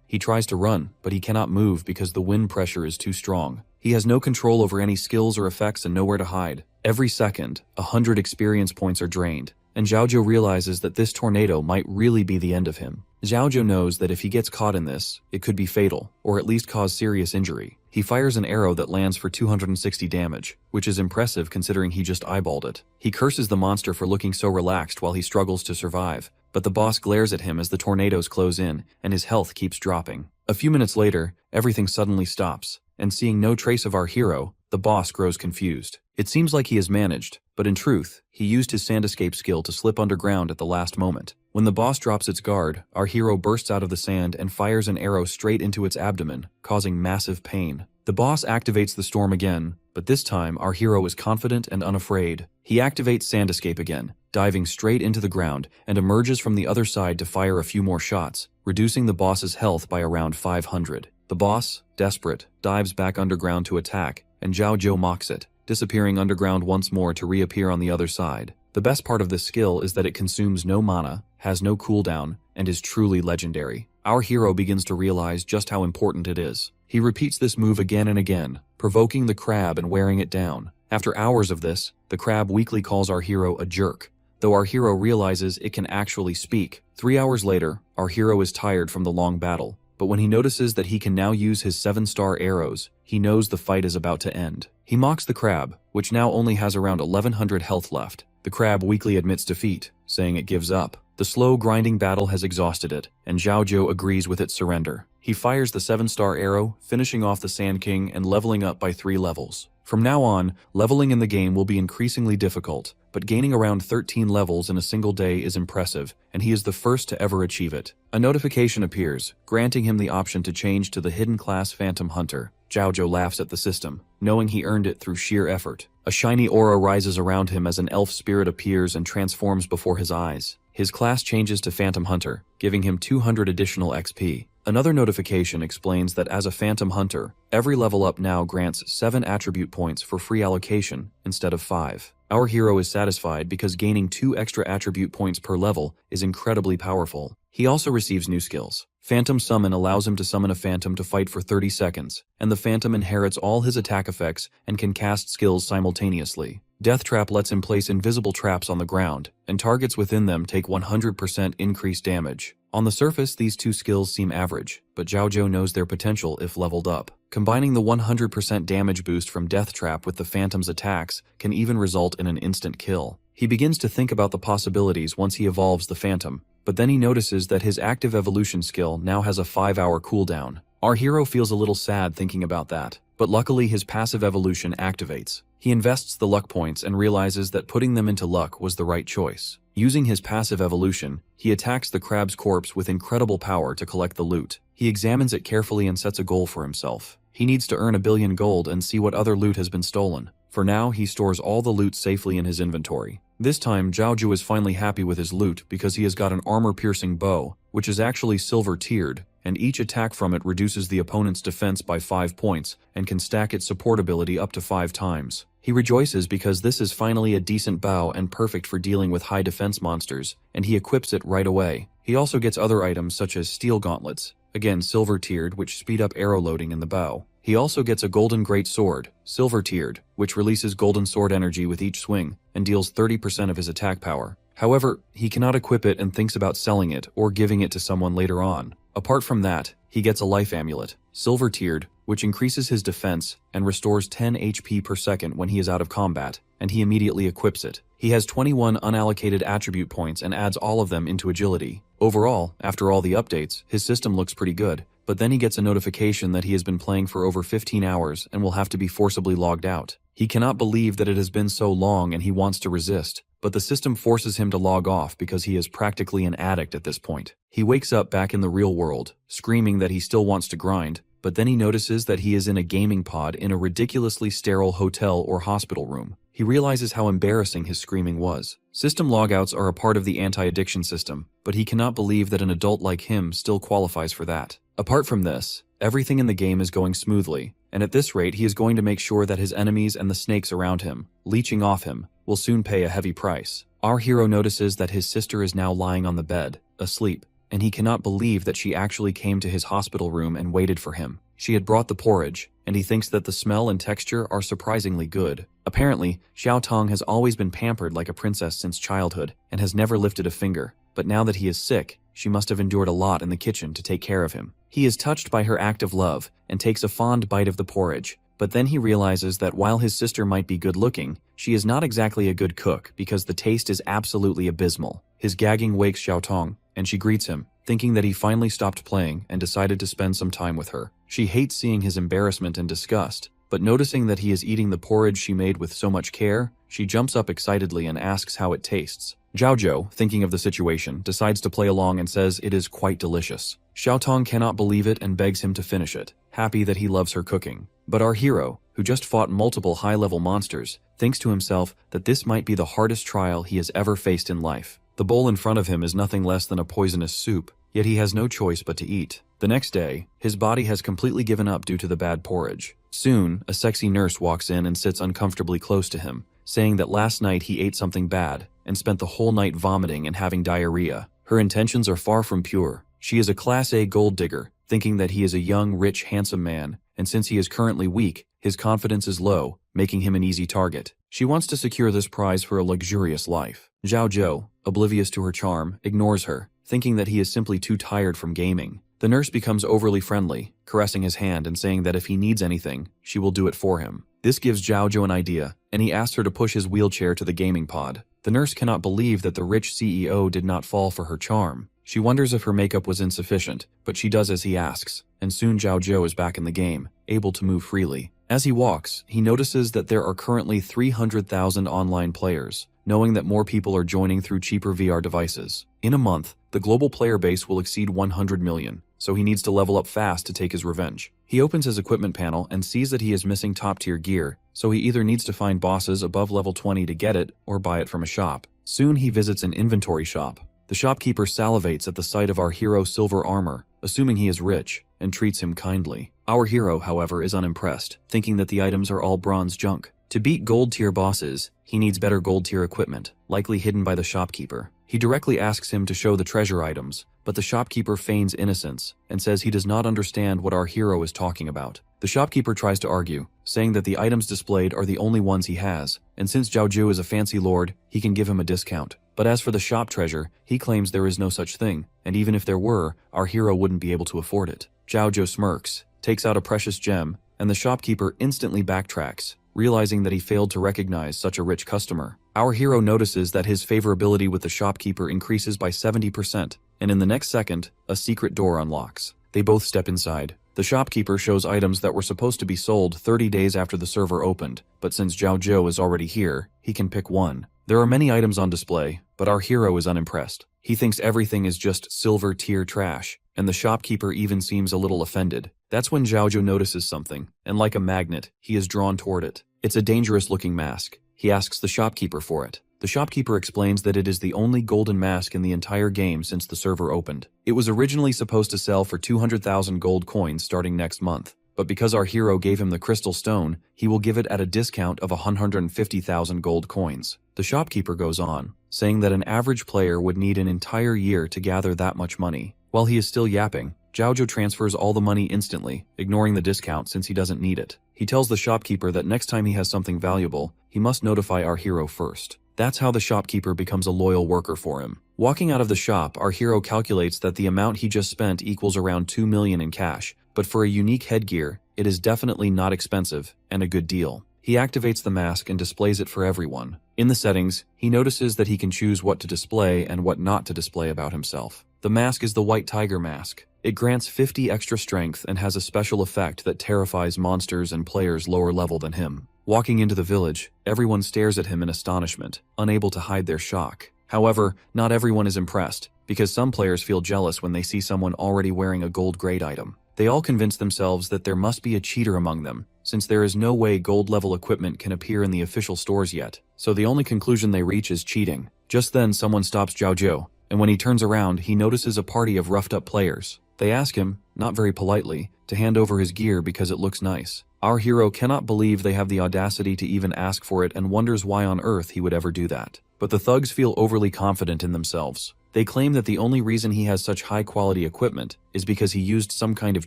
He tries to run, but he cannot move because the wind pressure is too strong. He has no control over any skills or effects and nowhere to hide. Every second, 100 experience points are drained, and Zhaozhou realizes that this tornado might really be the end of him. Zhaozhou knows that if he gets caught in this, it could be fatal, or at least cause serious injury. He fires an arrow that lands for 260 damage, which is impressive considering he just eyeballed it. He curses the monster for looking so relaxed while he struggles to survive, but the boss glares at him as the tornadoes close in, and his health keeps dropping. A few minutes later, everything suddenly stops, and seeing no trace of our hero, the boss grows confused. It seems like he has managed, but in truth, he used his sand escape skill to slip underground at the last moment. When the boss drops its guard, our hero bursts out of the sand and fires an arrow straight into its abdomen, causing massive pain. The boss activates the storm again, but this time our hero is confident and unafraid. He activates sand escape again, diving straight into the ground, and emerges from the other side to fire a few more shots, reducing the boss's health by around 500. The boss, desperate, dives back underground to attack, and Zhaozhou mocks it, disappearing underground once more to reappear on the other side. The best part of this skill is that it consumes no mana, has no cooldown, and is truly legendary. Our hero begins to realize just how important it is. He repeats this move again and again, provoking the crab and wearing it down. After hours of this, the crab weakly calls our hero a jerk, though our hero realizes it can actually speak. 3 hours later, our hero is tired from the long battle, but when he notices that he can now use his 7-star arrows, he knows the fight is about to end. He mocks the crab, which now only has around 1100 health left. The crab weakly admits defeat, saying it gives up. The slow grinding battle has exhausted it, and Zhaozhou agrees with its surrender. He fires the 7-star arrow, finishing off the Sand King and leveling up by 3 levels. From now on, leveling in the game will be increasingly difficult, but gaining around 13 levels in a single day is impressive, and he is the first to ever achieve it. A notification appears, granting him the option to change to the hidden class Phantom Hunter. Zhaozhou laughs at the system, knowing he earned it through sheer effort. A shiny aura rises around him as an elf spirit appears and transforms before his eyes. His class changes to Phantom Hunter, giving him 200 additional XP. Another notification explains that as a Phantom Hunter, every level up now grants 7 attribute points for free allocation instead of 5. Our hero is satisfied because gaining 2 extra attribute points per level is incredibly powerful. He also receives new skills. Phantom Summon allows him to summon a phantom to fight for 30 seconds, and the phantom inherits all his attack effects and can cast skills simultaneously. Death Trap lets him place invisible traps on the ground, and targets within them take 100% increased damage. On the surface, these 2 skills seem average, but Zhaozhou knows their potential if leveled up. Combining the 100% damage boost from Death Trap with the Phantom's attacks can even result in an instant kill. He begins to think about the possibilities once he evolves the Phantom, but then he notices that his active evolution skill now has a 5-hour cooldown. Our hero feels a little sad thinking about that, but luckily his passive evolution activates. He invests the luck points and realizes that putting them into luck was the right choice. Using his passive evolution, he attacks the crab's corpse with incredible power to collect the loot. He examines it carefully and sets a goal for himself. He needs to earn 1 billion gold and see what other loot has been stolen. For now, he stores all the loot safely in his inventory. This time, Zhaozhou is finally happy with his loot because he has got an armor-piercing bow, which is actually silver-tiered, and each attack from it reduces the opponent's defense by 5 points and can stack its support ability up to 5 times. He rejoices because this is finally a decent bow and perfect for dealing with high defense monsters, and he equips it right away. He also gets other items such as steel gauntlets, again silver-tiered, which speed up arrow loading in the bow. He also gets a golden great sword, silver-tiered, which releases golden sword energy with each swing and deals 30% of his attack power. However, he cannot equip it and thinks about selling it or giving it to someone later on. Apart from that, he gets a life amulet, silver-tiered, which increases his defense and restores 10 HP per second when he is out of combat, and he immediately equips it. He has 21 unallocated attribute points and adds all of them into agility. Overall, after all the updates, his system looks pretty good, but then he gets a notification that he has been playing for over 15 hours and will have to be forcibly logged out. He cannot believe that it has been so long and he wants to resist, but the system forces him to log off because he is practically an addict at this point. He wakes up back in the real world, screaming that he still wants to grind, but then he notices that he is in a gaming pod in a ridiculously sterile hotel or hospital room. He realizes how embarrassing his screaming was. System logouts are a part of the anti-addiction system, but he cannot believe that an adult like him still qualifies for that. Apart from this, everything in the game is going smoothly, and at this rate he is going to make sure that his enemies and the snakes around him, leeching off him, will soon pay a heavy price. Our hero notices that his sister is now lying on the bed, asleep, and he cannot believe that she actually came to his hospital room and waited for him. She had brought the porridge, and he thinks that the smell and texture are surprisingly good. Apparently, Xiao Tong has always been pampered like a princess since childhood and has never lifted a finger, but now that he is sick, she must have endured a lot in the kitchen to take care of him. He is touched by her act of love and takes a fond bite of the porridge, but then he realizes that while his sister might be good-looking, she is not exactly a good cook because the taste is absolutely abysmal. His gagging wakes Xiao Tong, and she greets him, thinking that he finally stopped playing and decided to spend some time with her. She hates seeing his embarrassment and disgust, but noticing that he is eating the porridge she made with so much care, she jumps up excitedly and asks how it tastes. Zhao Zhou, thinking of the situation, decides to play along and says it is quite delicious. Xiao Tong cannot believe it and begs him to finish it, happy that he loves her cooking. But our hero, who just fought multiple high-level monsters, thinks to himself that this might be the hardest trial he has ever faced in life. The bowl in front of him is nothing less than a poisonous soup, yet he has no choice but to eat. The next day, his body has completely given up due to the bad porridge. Soon, a sexy nurse walks in and sits uncomfortably close to him, saying that last night he ate something bad and spent the whole night vomiting and having diarrhea. Her intentions are far from pure. She is a Class A gold digger, thinking that he is a young, rich, handsome man, and since he is currently weak, his confidence is low, making him an easy target. She wants to secure this prize for a luxurious life. Zhao Zhou, oblivious to her charm, ignores her, thinking that he is simply too tired from gaming. The nurse becomes overly friendly, caressing his hand and saying that if he needs anything, she will do it for him. This gives Zhao Zhou an idea, and he asks her to push his wheelchair to the gaming pod. The nurse cannot believe that the rich CEO did not fall for her charm. She wonders if her makeup was insufficient, but she does as he asks, and soon Zhao Zhou is back in the game, able to move freely. As he walks, he notices that there are currently 300,000 online players, knowing that more people are joining through cheaper VR devices. In a month, the global player base will exceed 100 million, so he needs to level up fast to take his revenge. He opens his equipment panel and sees that he is missing top-tier gear, so he either needs to find bosses above level 20 to get it or buy it from a shop. Soon he visits an inventory shop. The shopkeeper salivates at the sight of our hero's silver armor, assuming he is rich, and treats him kindly. Our hero, however, is unimpressed, thinking that the items are all bronze junk. To beat gold-tier bosses, he needs better gold-tier equipment, likely hidden by the shopkeeper. He directly asks him to show the treasure items, but the shopkeeper feigns innocence and says he does not understand what our hero is talking about. The shopkeeper tries to argue, saying that the items displayed are the only ones he has, and since Zhao Zhou is a fancy lord, he can give him a discount. But as for the shop treasure, he claims there is no such thing, and even if there were, our hero wouldn't be able to afford it. Zhao Zhou smirks, takes out a precious gem, and the shopkeeper instantly backtracks, realizing that he failed to recognize such a rich customer. Our hero notices that his favorability with the shopkeeper increases by 70%, and in the next second, a secret door unlocks. They both step inside. The shopkeeper shows items that were supposed to be sold 30 days after the server opened, but since Zhao Zhou is already here, he can pick one. There are many items on display, but our hero is unimpressed. He thinks everything is just silver-tier trash, and the shopkeeper even seems a little offended. That's when Zhao Zhou notices something, and like a magnet, he is drawn toward it. It's a dangerous-looking mask. He asks the shopkeeper for it. The shopkeeper explains that it is the only golden mask in the entire game since the server opened. It was originally supposed to sell for 200,000 gold coins starting next month, but because our hero gave him the crystal stone, he will give it at a discount of 150,000 gold coins. The shopkeeper goes on, saying that an average player would need an entire year to gather that much money. While he is still yapping, Zhao Zhou transfers all the money instantly, ignoring the discount since he doesn't need it. He tells the shopkeeper that next time he has something valuable, he must notify our hero first. That's how the shopkeeper becomes a loyal worker for him. Walking out of the shop, our hero calculates that the amount he just spent equals around 2 million in cash, but for a unique headgear, It is definitely not expensive, and a good deal. He activates the mask and displays it for everyone. In the settings, he notices that he can choose what to display and what not to display about himself. The mask is the White Tiger mask. It grants 50 extra strength and has a special effect that terrifies monsters and players lower level than him. Walking into the village, everyone stares at him in astonishment, unable to hide their shock. However, not everyone is impressed, because some players feel jealous when they see someone already wearing a gold grade item. They all convince themselves that there must be a cheater among them, since there is no way gold level equipment can appear in the official stores yet, so the only conclusion they reach is cheating. Just then someone stops Zhao, and when he turns around, he notices a party of roughed up players. They ask him, not very politely, to hand over his gear because it looks nice. Our hero cannot believe they have the audacity to even ask for it and wonders why on earth he would ever do that. But the thugs feel overly confident in themselves. They claim that the only reason he has such high-quality equipment is because he used some kind of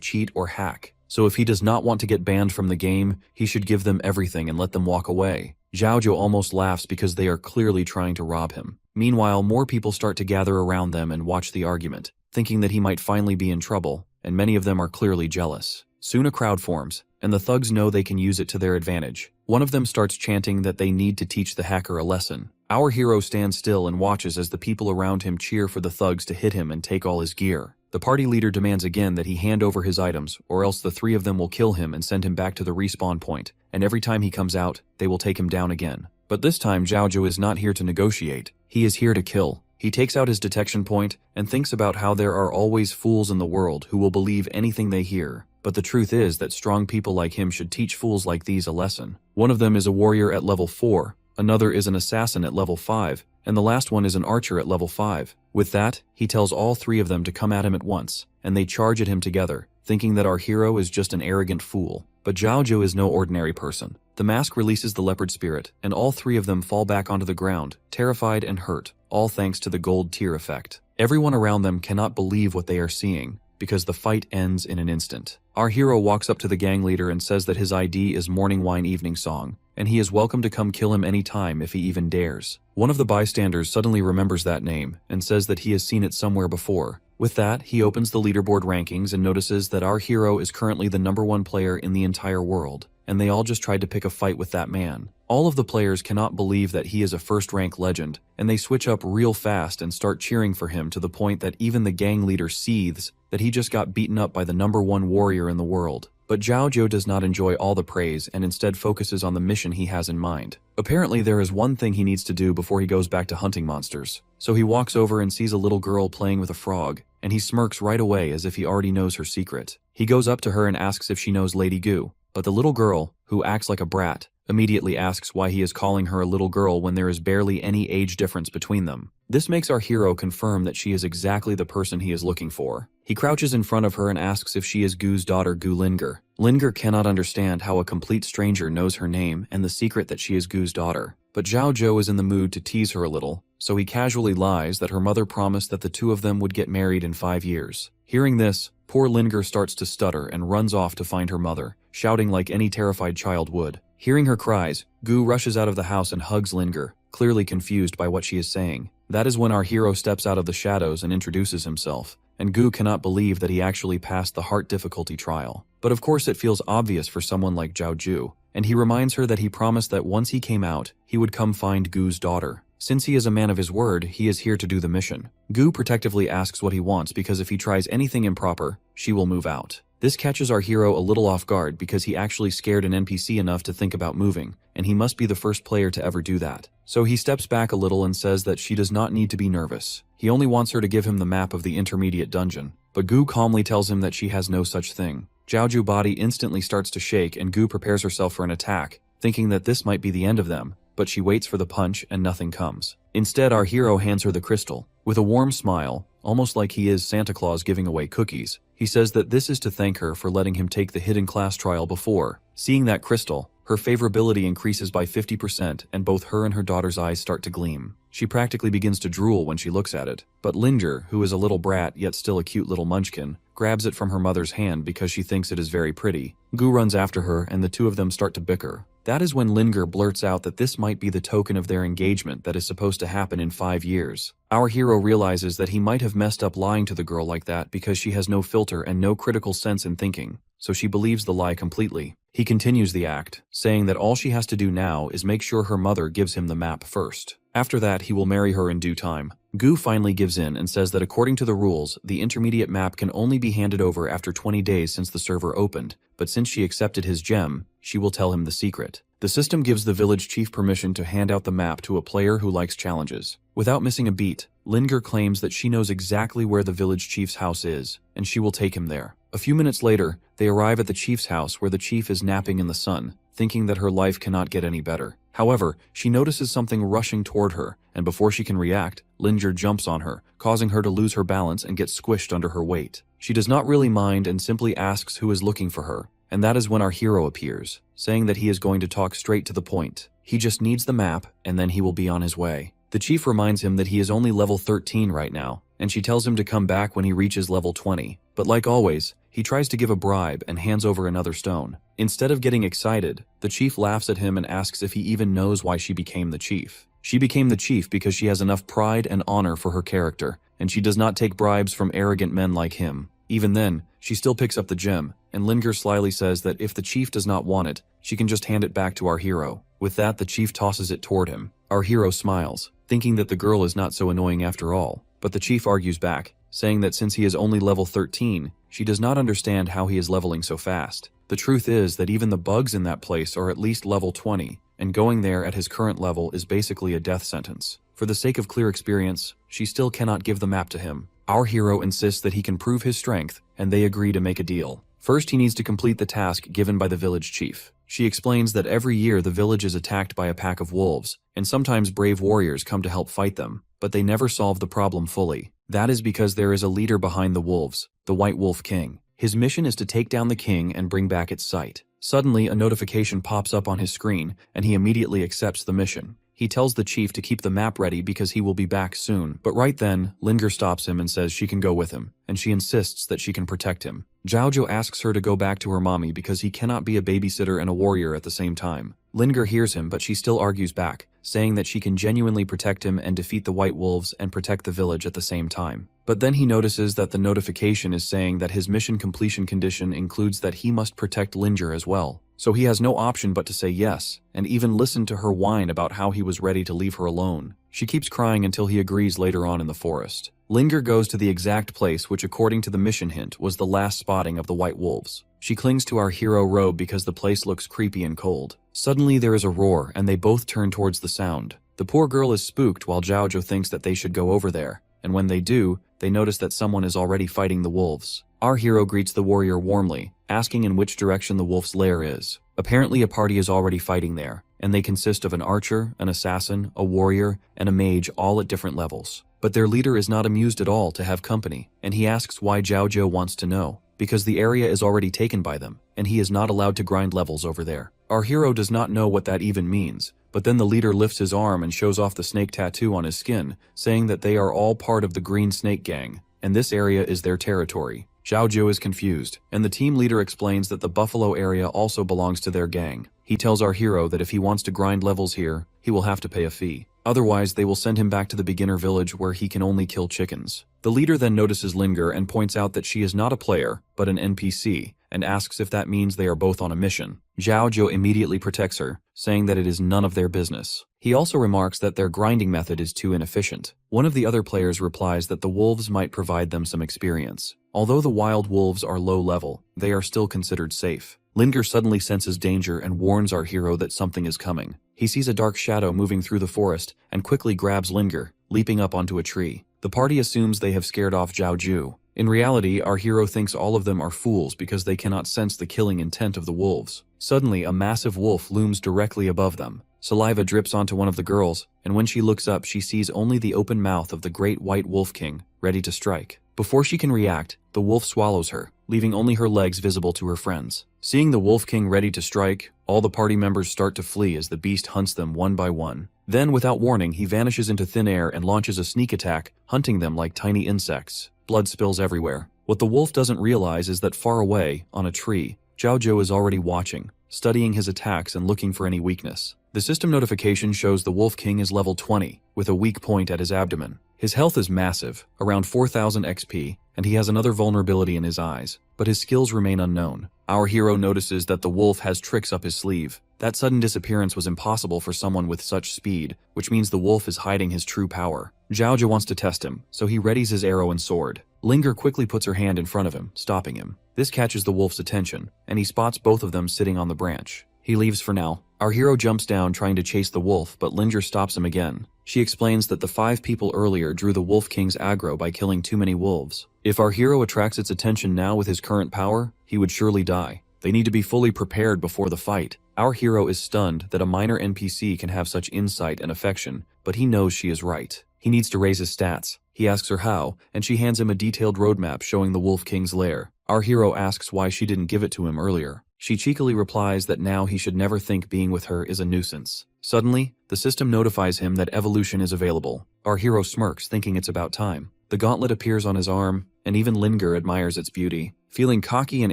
cheat or hack. So if he does not want to get banned from the game, he should give them everything and let them walk away. Zhao almost laughs because they are clearly trying to rob him. Meanwhile, more people start to gather around them and watch the argument, thinking that he might finally be in trouble, and many of them are clearly jealous. Soon a crowd forms, and the thugs know they can use it to their advantage. One of them starts chanting that they need to teach the hacker a lesson. Our hero stands still and watches as the people around him cheer for the thugs to hit him and take all his gear. The party leader demands again that he hand over his items, or else the three of them will kill him and send him back to the respawn point, and every time he comes out, they will take him down again. But this time Zhao is not here to negotiate, he is here to kill. He takes out his detection point and thinks about how there are always fools in the world who will believe anything they hear. But the truth is that strong people like him should teach fools like these a lesson. One of them is a warrior at level 4, another is an assassin at level 5, and the last one is an archer at level 5. With that, he tells all three of them to come at him at once, and they charge at him together, thinking that our hero is just an arrogant fool. But Zhao is no ordinary person. The mask releases the leopard spirit, and all three of them fall back onto the ground, terrified and hurt, all thanks to the gold tier effect. Everyone around them cannot believe what they are seeing, because the fight ends in an instant. Our hero walks up to the gang leader and says that his ID is Morning Wine Evening Song, and he is welcome to come kill him any time if he even dares. One of the bystanders suddenly remembers that name and says that he has seen it somewhere before. With that, he opens the leaderboard rankings and notices that our hero is currently the #1 player in the entire world, and they all just tried to pick a fight with that man. All of the players cannot believe that he is a first-rank legend, and they switch up real fast and start cheering for him to the point that even the gang leader seethes that he just got beaten up by the #1 warrior in the world. But Zhao does not enjoy all the praise and instead focuses on the mission he has in mind. Apparently there is one thing he needs to do before he goes back to hunting monsters. So he walks over and sees a little girl playing with a frog, and he smirks right away as if he already knows her secret. He goes up to her and asks if she knows Lady Gu, but the little girl, who acts like a brat, immediately asks why he is calling her a little girl when there is barely any age difference between them. This makes our hero confirm that she is exactly the person he is looking for. He crouches in front of her and asks if she is Gu's daughter Gu Linger. Linger cannot understand how a complete stranger knows her name and the secret that she is Gu's daughter. But Zhao is in the mood to tease her a little, so he casually lies that her mother promised that the two of them would get married in 5 years. Hearing this, poor Linger starts to stutter and runs off to find her mother, shouting like any terrified child would. Hearing her cries, Gu rushes out of the house and hugs Linger, clearly confused by what she is saying. That is when our hero steps out of the shadows and introduces himself, and Gu cannot believe that he actually passed the heart difficulty trial. But of course it feels obvious for someone like Zhao, and he reminds her that he promised that once he came out, he would come find Gu's daughter. Since he is a man of his word, he is here to do the mission. Gu protectively asks what he wants because if he tries anything improper, she will move out. This catches our hero a little off guard because he actually scared an NPC enough to think about moving, and he must be the first player to ever do that. So he steps back a little and says that she does not need to be nervous. He only wants her to give him the map of the intermediate dungeon, but Gu calmly tells him that she has no such thing. Zhaoju's body instantly starts to shake and Gu prepares herself for an attack, thinking that this might be the end of them, but she waits for the punch and nothing comes. Instead, our hero hands her the crystal. With a warm smile, almost like he is Santa Claus giving away cookies, he says that this is to thank her for letting him take the hidden class trial before. Seeing that crystal, Her favorability increases by 50% and both her and her daughter's eyes start to gleam. She practically begins to drool when she looks at it. But Linger, who is a little brat yet still a cute little munchkin, grabs it from her mother's hand because she thinks it is very pretty. Gu runs after her and the two of them start to bicker. That is when Linger blurts out that this might be the token of their engagement that is supposed to happen in 5 years. Our hero realizes that he might have messed up lying to the girl like that because she has no filter and no critical sense in thinking, so she believes the lie completely. He continues the act, saying that all she has to do now is make sure her mother gives him the map first. After that, he will marry her in due time. Gu finally gives in and says that according to the rules, the intermediate map can only be handed over after 20 days since the server opened, but since she accepted his gem, she will tell him the secret. The system gives the village chief permission to hand out the map to a player who likes challenges. Without missing a beat, Linger claims that she knows exactly where the village chief's house is, and she will take him there. A few minutes later, they arrive at the chief's house where the chief is napping in the sun, thinking that her life cannot get any better. However, she notices something rushing toward her, and before she can react, Linger jumps on her, causing her to lose her balance and get squished under her weight. She does not really mind and simply asks who is looking for her, and that is when our hero appears, saying that he is going to talk straight to the point. He just needs the map, and then he will be on his way. The chief reminds him that he is only level 13 right now, and she tells him to come back when he reaches level 20. But like always, he tries to give a bribe and hands over another stone. Instead of getting excited, the chief laughs at him and asks if he even knows why she became the chief. She became the chief because she has enough pride and honor for her character, and she does not take bribes from arrogant men like him. Even then, she still picks up the gem, and Linger slyly says that if the chief does not want it, she can just hand it back to our hero. With that, the chief tosses it toward him. Our hero smiles, thinking that the girl is not so annoying after all, but the chief argues back, saying that since he is only level 13, she does not understand how he is leveling so fast. The truth is that even the bugs in that place are at least level 20, and going there at his current level is basically a death sentence. For the sake of clear experience, she still cannot give the map to him. Our hero insists that he can prove his strength, and they agree to make a deal. First, he needs to complete the task given by the village chief. She explains that every year the village is attacked by a pack of wolves, and sometimes brave warriors come to help fight them, but they never solve the problem fully. That is because there is a leader behind the wolves, the White Wolf King. His mission is to take down the king and bring back its sight. Suddenly, a notification pops up on his screen, and he immediately accepts the mission. He tells the chief to keep the map ready because he will be back soon, but right then, Linger stops him and says she can go with him, and she insists that she can protect him. Zhaojiu asks her to go back to her mommy because he cannot be a babysitter and a warrior at the same time. Linger hears him, but she still argues back, saying that she can genuinely protect him and defeat the White Wolves and protect the village at the same time. But then he notices that the notification is saying that his mission completion condition includes that he must protect Linger as well. So he has no option but to say yes, and even listen to her whine about how he was ready to leave her alone. She keeps crying until he agrees later on in the forest. Linger goes to the exact place which, according to the mission hint, was the last spotting of the White Wolves. She clings to our hero robe because the place looks creepy and cold. Suddenly there is a roar, and they both turn towards the sound. The poor girl is spooked while Zhaojiu thinks that they should go over there, and when they do, they notice that someone is already fighting the wolves. Our hero greets the warrior warmly, asking in which direction the wolf's lair is. Apparently a party is already fighting there, and they consist of an archer, an assassin, a warrior, and a mage, all at different levels. But their leader is not amused at all to have company, and he asks why Zhaojiu wants to know, because the area is already taken by them, and he is not allowed to grind levels over there. Our hero does not know what that even means, but then the leader lifts his arm and shows off the snake tattoo on his skin, saying that they are all part of the Green Snake Gang, and this area is their territory. Zhaojiu is confused, and the team leader explains that the Buffalo area also belongs to their gang. He tells our hero that if he wants to grind levels here, he will have to pay a fee. Otherwise, they will send him back to the beginner village where he can only kill chickens. The leader then notices Linger and points out that she is not a player, but an NPC, and asks if that means they are both on a mission. Zhaojiu immediately protects her, saying that it is none of their business. He also remarks that their grinding method is too inefficient. One of the other players replies that the wolves might provide them some experience. Although the wild wolves are low level, they are still considered safe. Linger suddenly senses danger and warns our hero that something is coming. He sees a dark shadow moving through the forest and quickly grabs Linger, leaping up onto a tree. The party assumes they have scared off Zhaojiu. In reality, our hero thinks all of them are fools because they cannot sense the killing intent of the wolves. Suddenly, a massive wolf looms directly above them. Saliva drips onto one of the girls, and when she looks up, she sees only the open mouth of the great White Wolf King, ready to strike. Before she can react, the wolf swallows her, leaving only her legs visible to her friends. Seeing the Wolf King ready to strike, all the party members start to flee as the beast hunts them one by one. Then, without warning, he vanishes into thin air and launches a sneak attack, hunting them like tiny insects. Blood spills everywhere. What the wolf doesn't realize is that far away, on a tree, Zhao is already watching, studying his attacks and looking for any weakness. The system notification shows the Wolf King is level 20, with a weak point at his abdomen. His health is massive, around 4000 XP, and he has another vulnerability in his eyes, but his skills remain unknown. Our hero notices that the wolf has tricks up his sleeve. That sudden disappearance was impossible for someone with such speed, which means the wolf is hiding his true power. Zhao wants to test him, so he readies his arrow and sword. Linger quickly puts her hand in front of him, stopping him. This catches the wolf's attention, and he spots both of them sitting on the branch. He leaves for now. Our hero jumps down trying to chase the wolf, but Linger stops him again. She explains that the 5 people earlier drew the Wolf King's aggro by killing too many wolves. If our hero attracts its attention now with his current power, he would surely die. They need to be fully prepared before the fight. Our hero is stunned that a minor NPC can have such insight and affection, but he knows she is right. He needs to raise his stats. He asks her how, and she hands him a detailed roadmap showing the Wolf King's lair. Our hero asks why she didn't give it to him earlier. She cheekily replies that now he should never think being with her is a nuisance. Suddenly, the system notifies him that evolution is available. Our hero smirks, thinking it's about time. The gauntlet appears on his arm, and even Linger admires its beauty. Feeling cocky and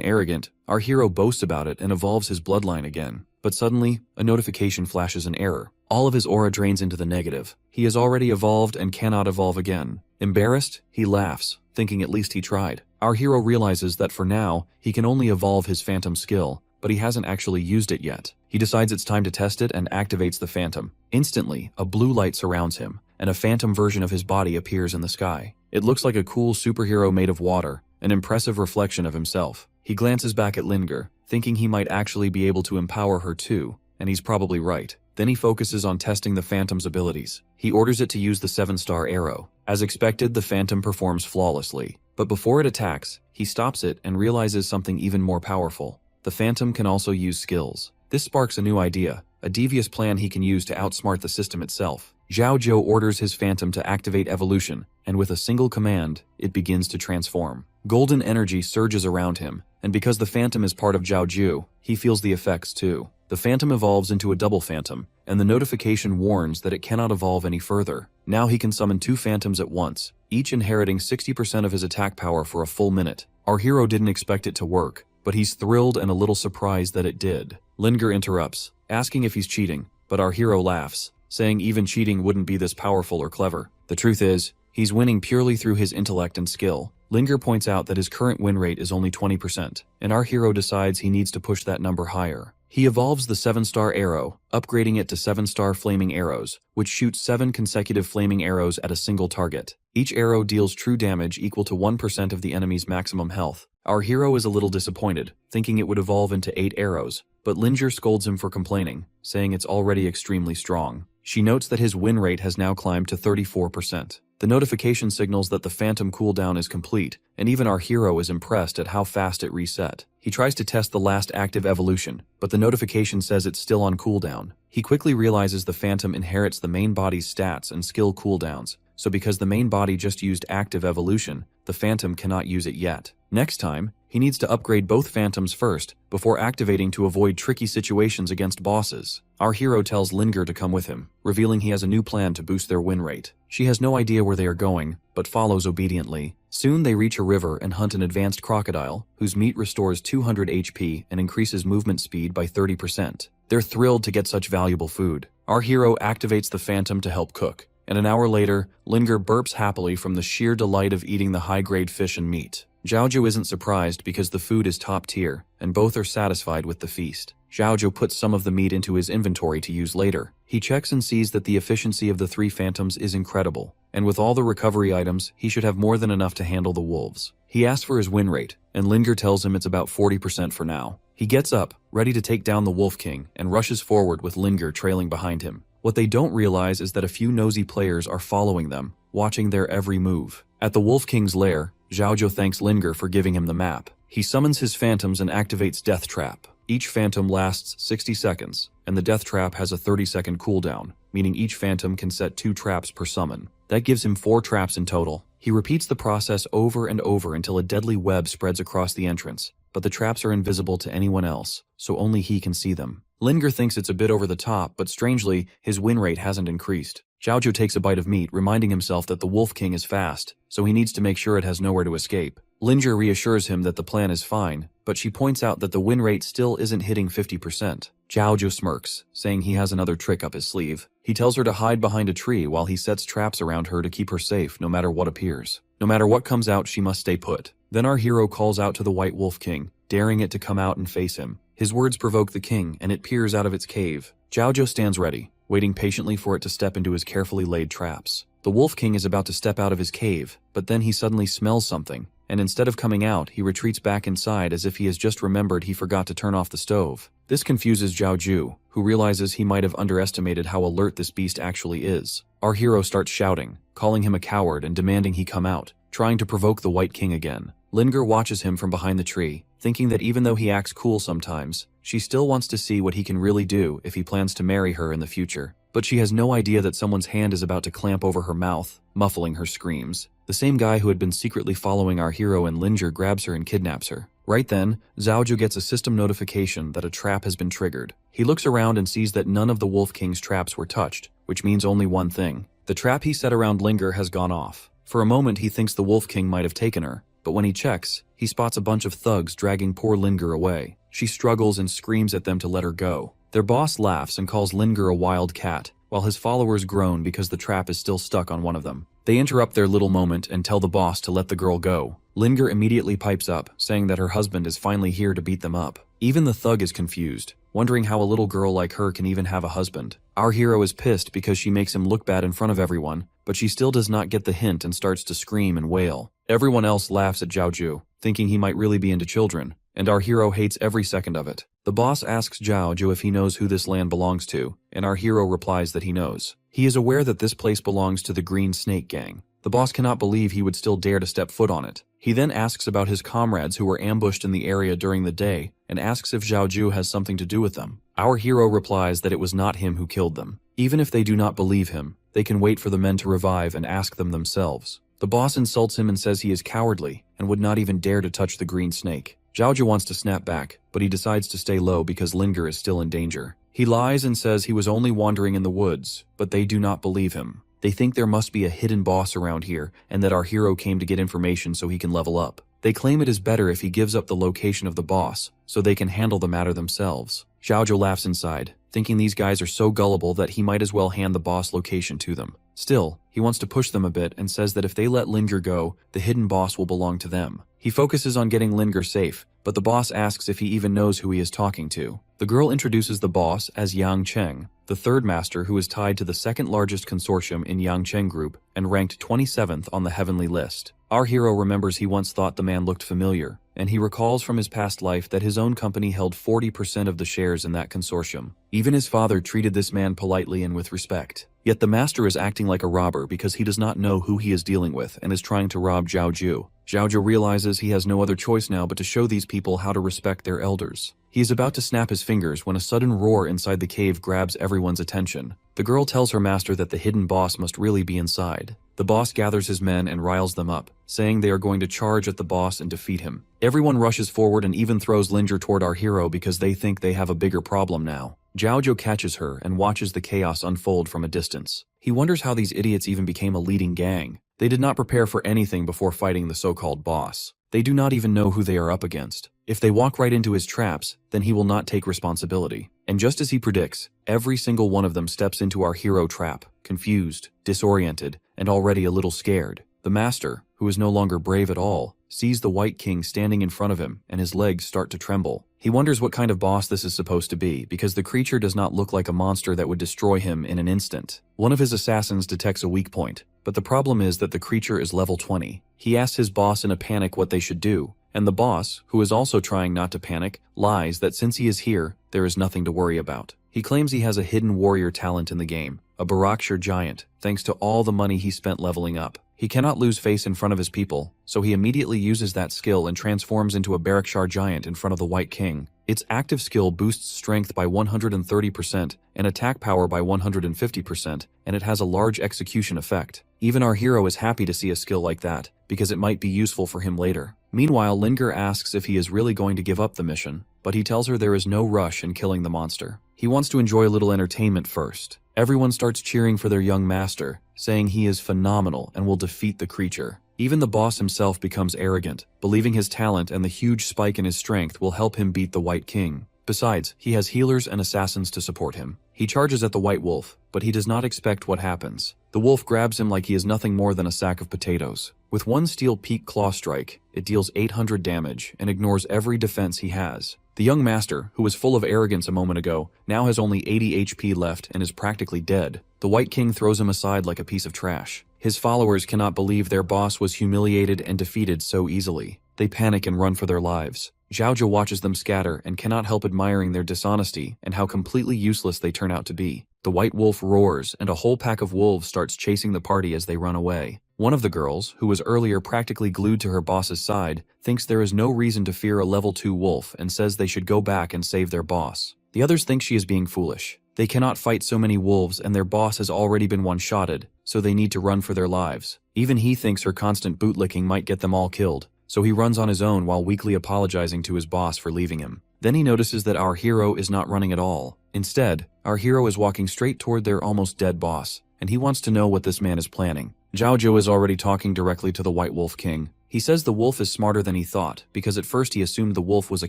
arrogant, our hero boasts about it and evolves his bloodline again. But suddenly, a notification flashes an error. All of his aura drains into the negative. He has already evolved and cannot evolve again. Embarrassed, he laughs, thinking at least he tried. Our hero realizes that for now, he can only evolve his phantom skill, but he hasn't actually used it yet. He decides it's time to test it and activates the phantom. Instantly, a blue light surrounds him, and a phantom version of his body appears in the sky. It looks like a cool superhero made of water, an impressive reflection of himself. He glances back at Linger, thinking he might actually be able to empower her too, and he's probably right. Then he focuses on testing the Phantom's abilities. He orders it to use the 7-star arrow. As expected, the Phantom performs flawlessly. But before it attacks, he stops it and realizes something even more powerful. The Phantom can also use skills. This sparks a new idea, a devious plan he can use to outsmart the system itself. Zhao orders his Phantom to activate evolution, and with a single command, it begins to transform. Golden energy surges around him, and because the Phantom is part of Zhao, he feels the effects too. The Phantom evolves into a double Phantom, and the notification warns that it cannot evolve any further. Now he can summon 2 Phantoms at once, each inheriting 60% of his attack power for a full minute. Our hero didn't expect it to work, but he's thrilled and a little surprised that it did. Linger interrupts, asking if he's cheating, but our hero laughs, saying even cheating wouldn't be this powerful or clever. The truth is, he's winning purely through his intellect and skill. Linger points out that his current win rate is only 20%, and our hero decides he needs to push that number higher. He evolves the 7-star arrow, upgrading it to 7-star flaming arrows, which shoots 7 consecutive flaming arrows at a single target. Each arrow deals true damage equal to 1% of the enemy's maximum health. Our hero is a little disappointed, thinking it would evolve into 8 arrows, but Linger scolds him for complaining, saying it's already extremely strong. She notes that his win rate has now climbed to 34%. The notification signals that the Phantom cooldown is complete, and even our hero is impressed at how fast it reset. He tries to test the last active evolution, but the notification says it's still on cooldown. He quickly realizes the Phantom inherits the main body's stats and skill cooldowns, so because the main body just used active evolution, the Phantom cannot use it yet. Next time, he needs to upgrade both Phantoms first, before activating to avoid tricky situations against bosses. Our hero tells Linger to come with him, revealing he has a new plan to boost their win rate. She has no idea where they are going, but follows obediently. Soon they reach a river and hunt an advanced crocodile, whose meat restores 200 HP and increases movement speed by 30%. They're thrilled to get such valuable food. Our hero activates the Phantom to help cook, and an hour later, Linger burps happily from the sheer delight of eating the high-grade fish and meat. Zhao isn't surprised because the food is top tier, and both are satisfied with the feast. Zhao puts some of the meat into his inventory to use later. He checks and sees that the efficiency of the 3 Phantoms is incredible, and with all the recovery items, he should have more than enough to handle the wolves. He asks for his win rate, and Linger tells him it's about 40% for now. He gets up, ready to take down the Wolf King, and rushes forward with Linger trailing behind him. What they don't realize is that a few nosy players are following them, watching their every move. At the Wolf King's lair, Zhao thanks Linger for giving him the map. He summons his Phantoms and activates Death Trap. Each Phantom lasts 60 seconds, and the Death Trap has a 30-second cooldown, meaning each Phantom can set 2 traps per summon. That gives him 4 traps in total. He repeats the process over and over until a deadly web spreads across the entrance, but the traps are invisible to anyone else, so only he can see them. Linger thinks it's a bit over the top, but strangely, his win rate hasn't increased. Zhaozhou takes a bite of meat, reminding himself that the Wolf King is fast, so he needs to make sure it has nowhere to escape. Linger reassures him that the plan is fine, but she points out that the win rate still isn't hitting 50%. Zhaozhou smirks, saying he has another trick up his sleeve. He tells her to hide behind a tree while he sets traps around her to keep her safe no matter what appears. No matter what comes out, she must stay put. Then our hero calls out to the White Wolf King, daring it to come out and face him. His words provoke the king, and it peers out of its cave. Zhaozhou stands ready, waiting patiently for it to step into his carefully laid traps. The Wolf King is about to step out of his cave, but then he suddenly smells something, and instead of coming out, he retreats back inside as if he has just remembered he forgot to turn off the stove. This confuses Zhaozhou, who realizes he might have underestimated how alert this beast actually is. Our hero starts shouting, calling him a coward and demanding he come out, trying to provoke the White King again. Linger watches him from behind the tree, thinking that even though he acts cool sometimes, she still wants to see what he can really do if he plans to marry her in the future. But she has no idea that someone's hand is about to clamp over her mouth, muffling her screams. The same guy who had been secretly following our hero and Linger grabs her and kidnaps her. Right then, Zhaozhou gets a system notification that a trap has been triggered. He looks around and sees that none of the Wolf King's traps were touched, which means only one thing. The trap he set around Linger has gone off. For a moment he thinks the Wolf King might have taken her, but when he checks, he spots a bunch of thugs dragging poor Linger away. She struggles and screams at them to let her go. Their boss laughs and calls Linger a wild cat, while his followers groan because the trap is still stuck on one of them. They interrupt their little moment and tell the boss to let the girl go. Linger immediately pipes up, saying that her husband is finally here to beat them up. Even the thug is confused, wondering how a little girl like her can even have a husband. Our hero is pissed because she makes him look bad in front of everyone, but she still does not get the hint and starts to scream and wail. Everyone else laughs at Zhaozhou, thinking he might really be into children, and our hero hates every second of it. The boss asks Zhaozhou if he knows who this land belongs to, and our hero replies that he knows. He is aware that this place belongs to the Green Snake Gang. The boss cannot believe he would still dare to step foot on it. He then asks about his comrades who were ambushed in the area during the day, and asks if Zhaozhou has something to do with them. Our hero replies that it was not him who killed them. Even if they do not believe him, they can wait for the men to revive and ask them themselves. The boss insults him and says he is cowardly, and would not even dare to touch the green snake. Zhaozhou wants to snap back, but he decides to stay low because Linger is still in danger. He lies and says he was only wandering in the woods, but they do not believe him. They think there must be a hidden boss around here, and that our hero came to get information so he can level up. They claim it is better if he gives up the location of the boss, so they can handle the matter themselves. Zhaozhou laughs inside, thinking these guys are so gullible that he might as well hand the boss location to them. Still, he wants to push them a bit and says that if they let Linger go, the hidden boss will belong to them. He focuses on getting Linger safe, but the boss asks if he even knows who he is talking to. The girl introduces the boss as Yang Cheng, the third master who is tied to the second largest consortium in Yang Cheng Group and ranked 27th on the heavenly list. Our hero remembers he once thought the man looked familiar, and he recalls from his past life that his own company held 40% of the shares in that consortium. Even his father treated this man politely and with respect. Yet the master is acting like a robber because he does not know who he is dealing with and is trying to rob Zhaozhou. Zhaozhou realizes he has no other choice now but to show these people how to respect their elders. He is about to snap his fingers when a sudden roar inside the cave grabs everyone's attention. The girl tells her master that the hidden boss must really be inside. The boss gathers his men and riles them up, saying they are going to charge at the boss and defeat him. Everyone rushes forward and even throws Linger toward our hero because they think they have a bigger problem now. Zhaozhou catches her and watches the chaos unfold from a distance. He wonders how these idiots even became a leading gang. They did not prepare for anything before fighting the so-called boss. They do not even know who they are up against. If they walk right into his traps, then he will not take responsibility. And just as he predicts, every single one of them steps into our hero trap, confused, disoriented, and already a little scared. The master, who is no longer brave at all, sees the White King standing in front of him, and his legs start to tremble. He wonders what kind of boss this is supposed to be, because the creature does not look like a monster that would destroy him in an instant. One of his assassins detects a weak point, but the problem is that the creature is level 20. He asks his boss in a panic what they should do, and the boss, who is also trying not to panic, lies that since he is here, there is nothing to worry about. He claims he has a hidden warrior talent in the game, a Barakshir giant, thanks to all the money he spent leveling up. He cannot lose face in front of his people, so he immediately uses that skill and transforms into a Barakshir giant in front of the White King. Its active skill boosts strength by 130% and attack power by 150%, and it has a large execution effect. Even our hero is happy to see a skill like that, because it might be useful for him later. Meanwhile, Linger asks if he is really going to give up the mission, but he tells her there is no rush in killing the monster. He wants to enjoy a little entertainment first. Everyone starts cheering for their young master, saying he is phenomenal and will defeat the creature. Even the boss himself becomes arrogant, believing his talent and the huge spike in his strength will help him beat the White King. Besides, he has healers and assassins to support him. He charges at the White Wolf, but he does not expect what happens. The wolf grabs him like he is nothing more than a sack of potatoes. With one steel peak claw strike, it deals 800 damage and ignores every defense he has. The young master, who was full of arrogance a moment ago, now has only 80 HP left and is practically dead. The White King throws him aside like a piece of trash. His followers cannot believe their boss was humiliated and defeated so easily. They panic and run for their lives. Zhaozhou watches them scatter and cannot help admiring their dishonesty and how completely useless they turn out to be. The White Wolf roars and a whole pack of wolves starts chasing the party as they run away. One of the girls, who was earlier practically glued to her boss's side, thinks there is no reason to fear a level 2 wolf and says they should go back and save their boss. The others think she is being foolish. They cannot fight so many wolves and their boss has already been one-shotted, so they need to run for their lives. Even he thinks her constant bootlicking might get them all killed, so he runs on his own while weakly apologizing to his boss for leaving him. Then he notices that our hero is not running at all. Instead, our hero is walking straight toward their almost dead boss, and he wants to know what this man is planning. Zhaozhou is already talking directly to the White Wolf King. He says the wolf is smarter than he thought, because at first he assumed the wolf was a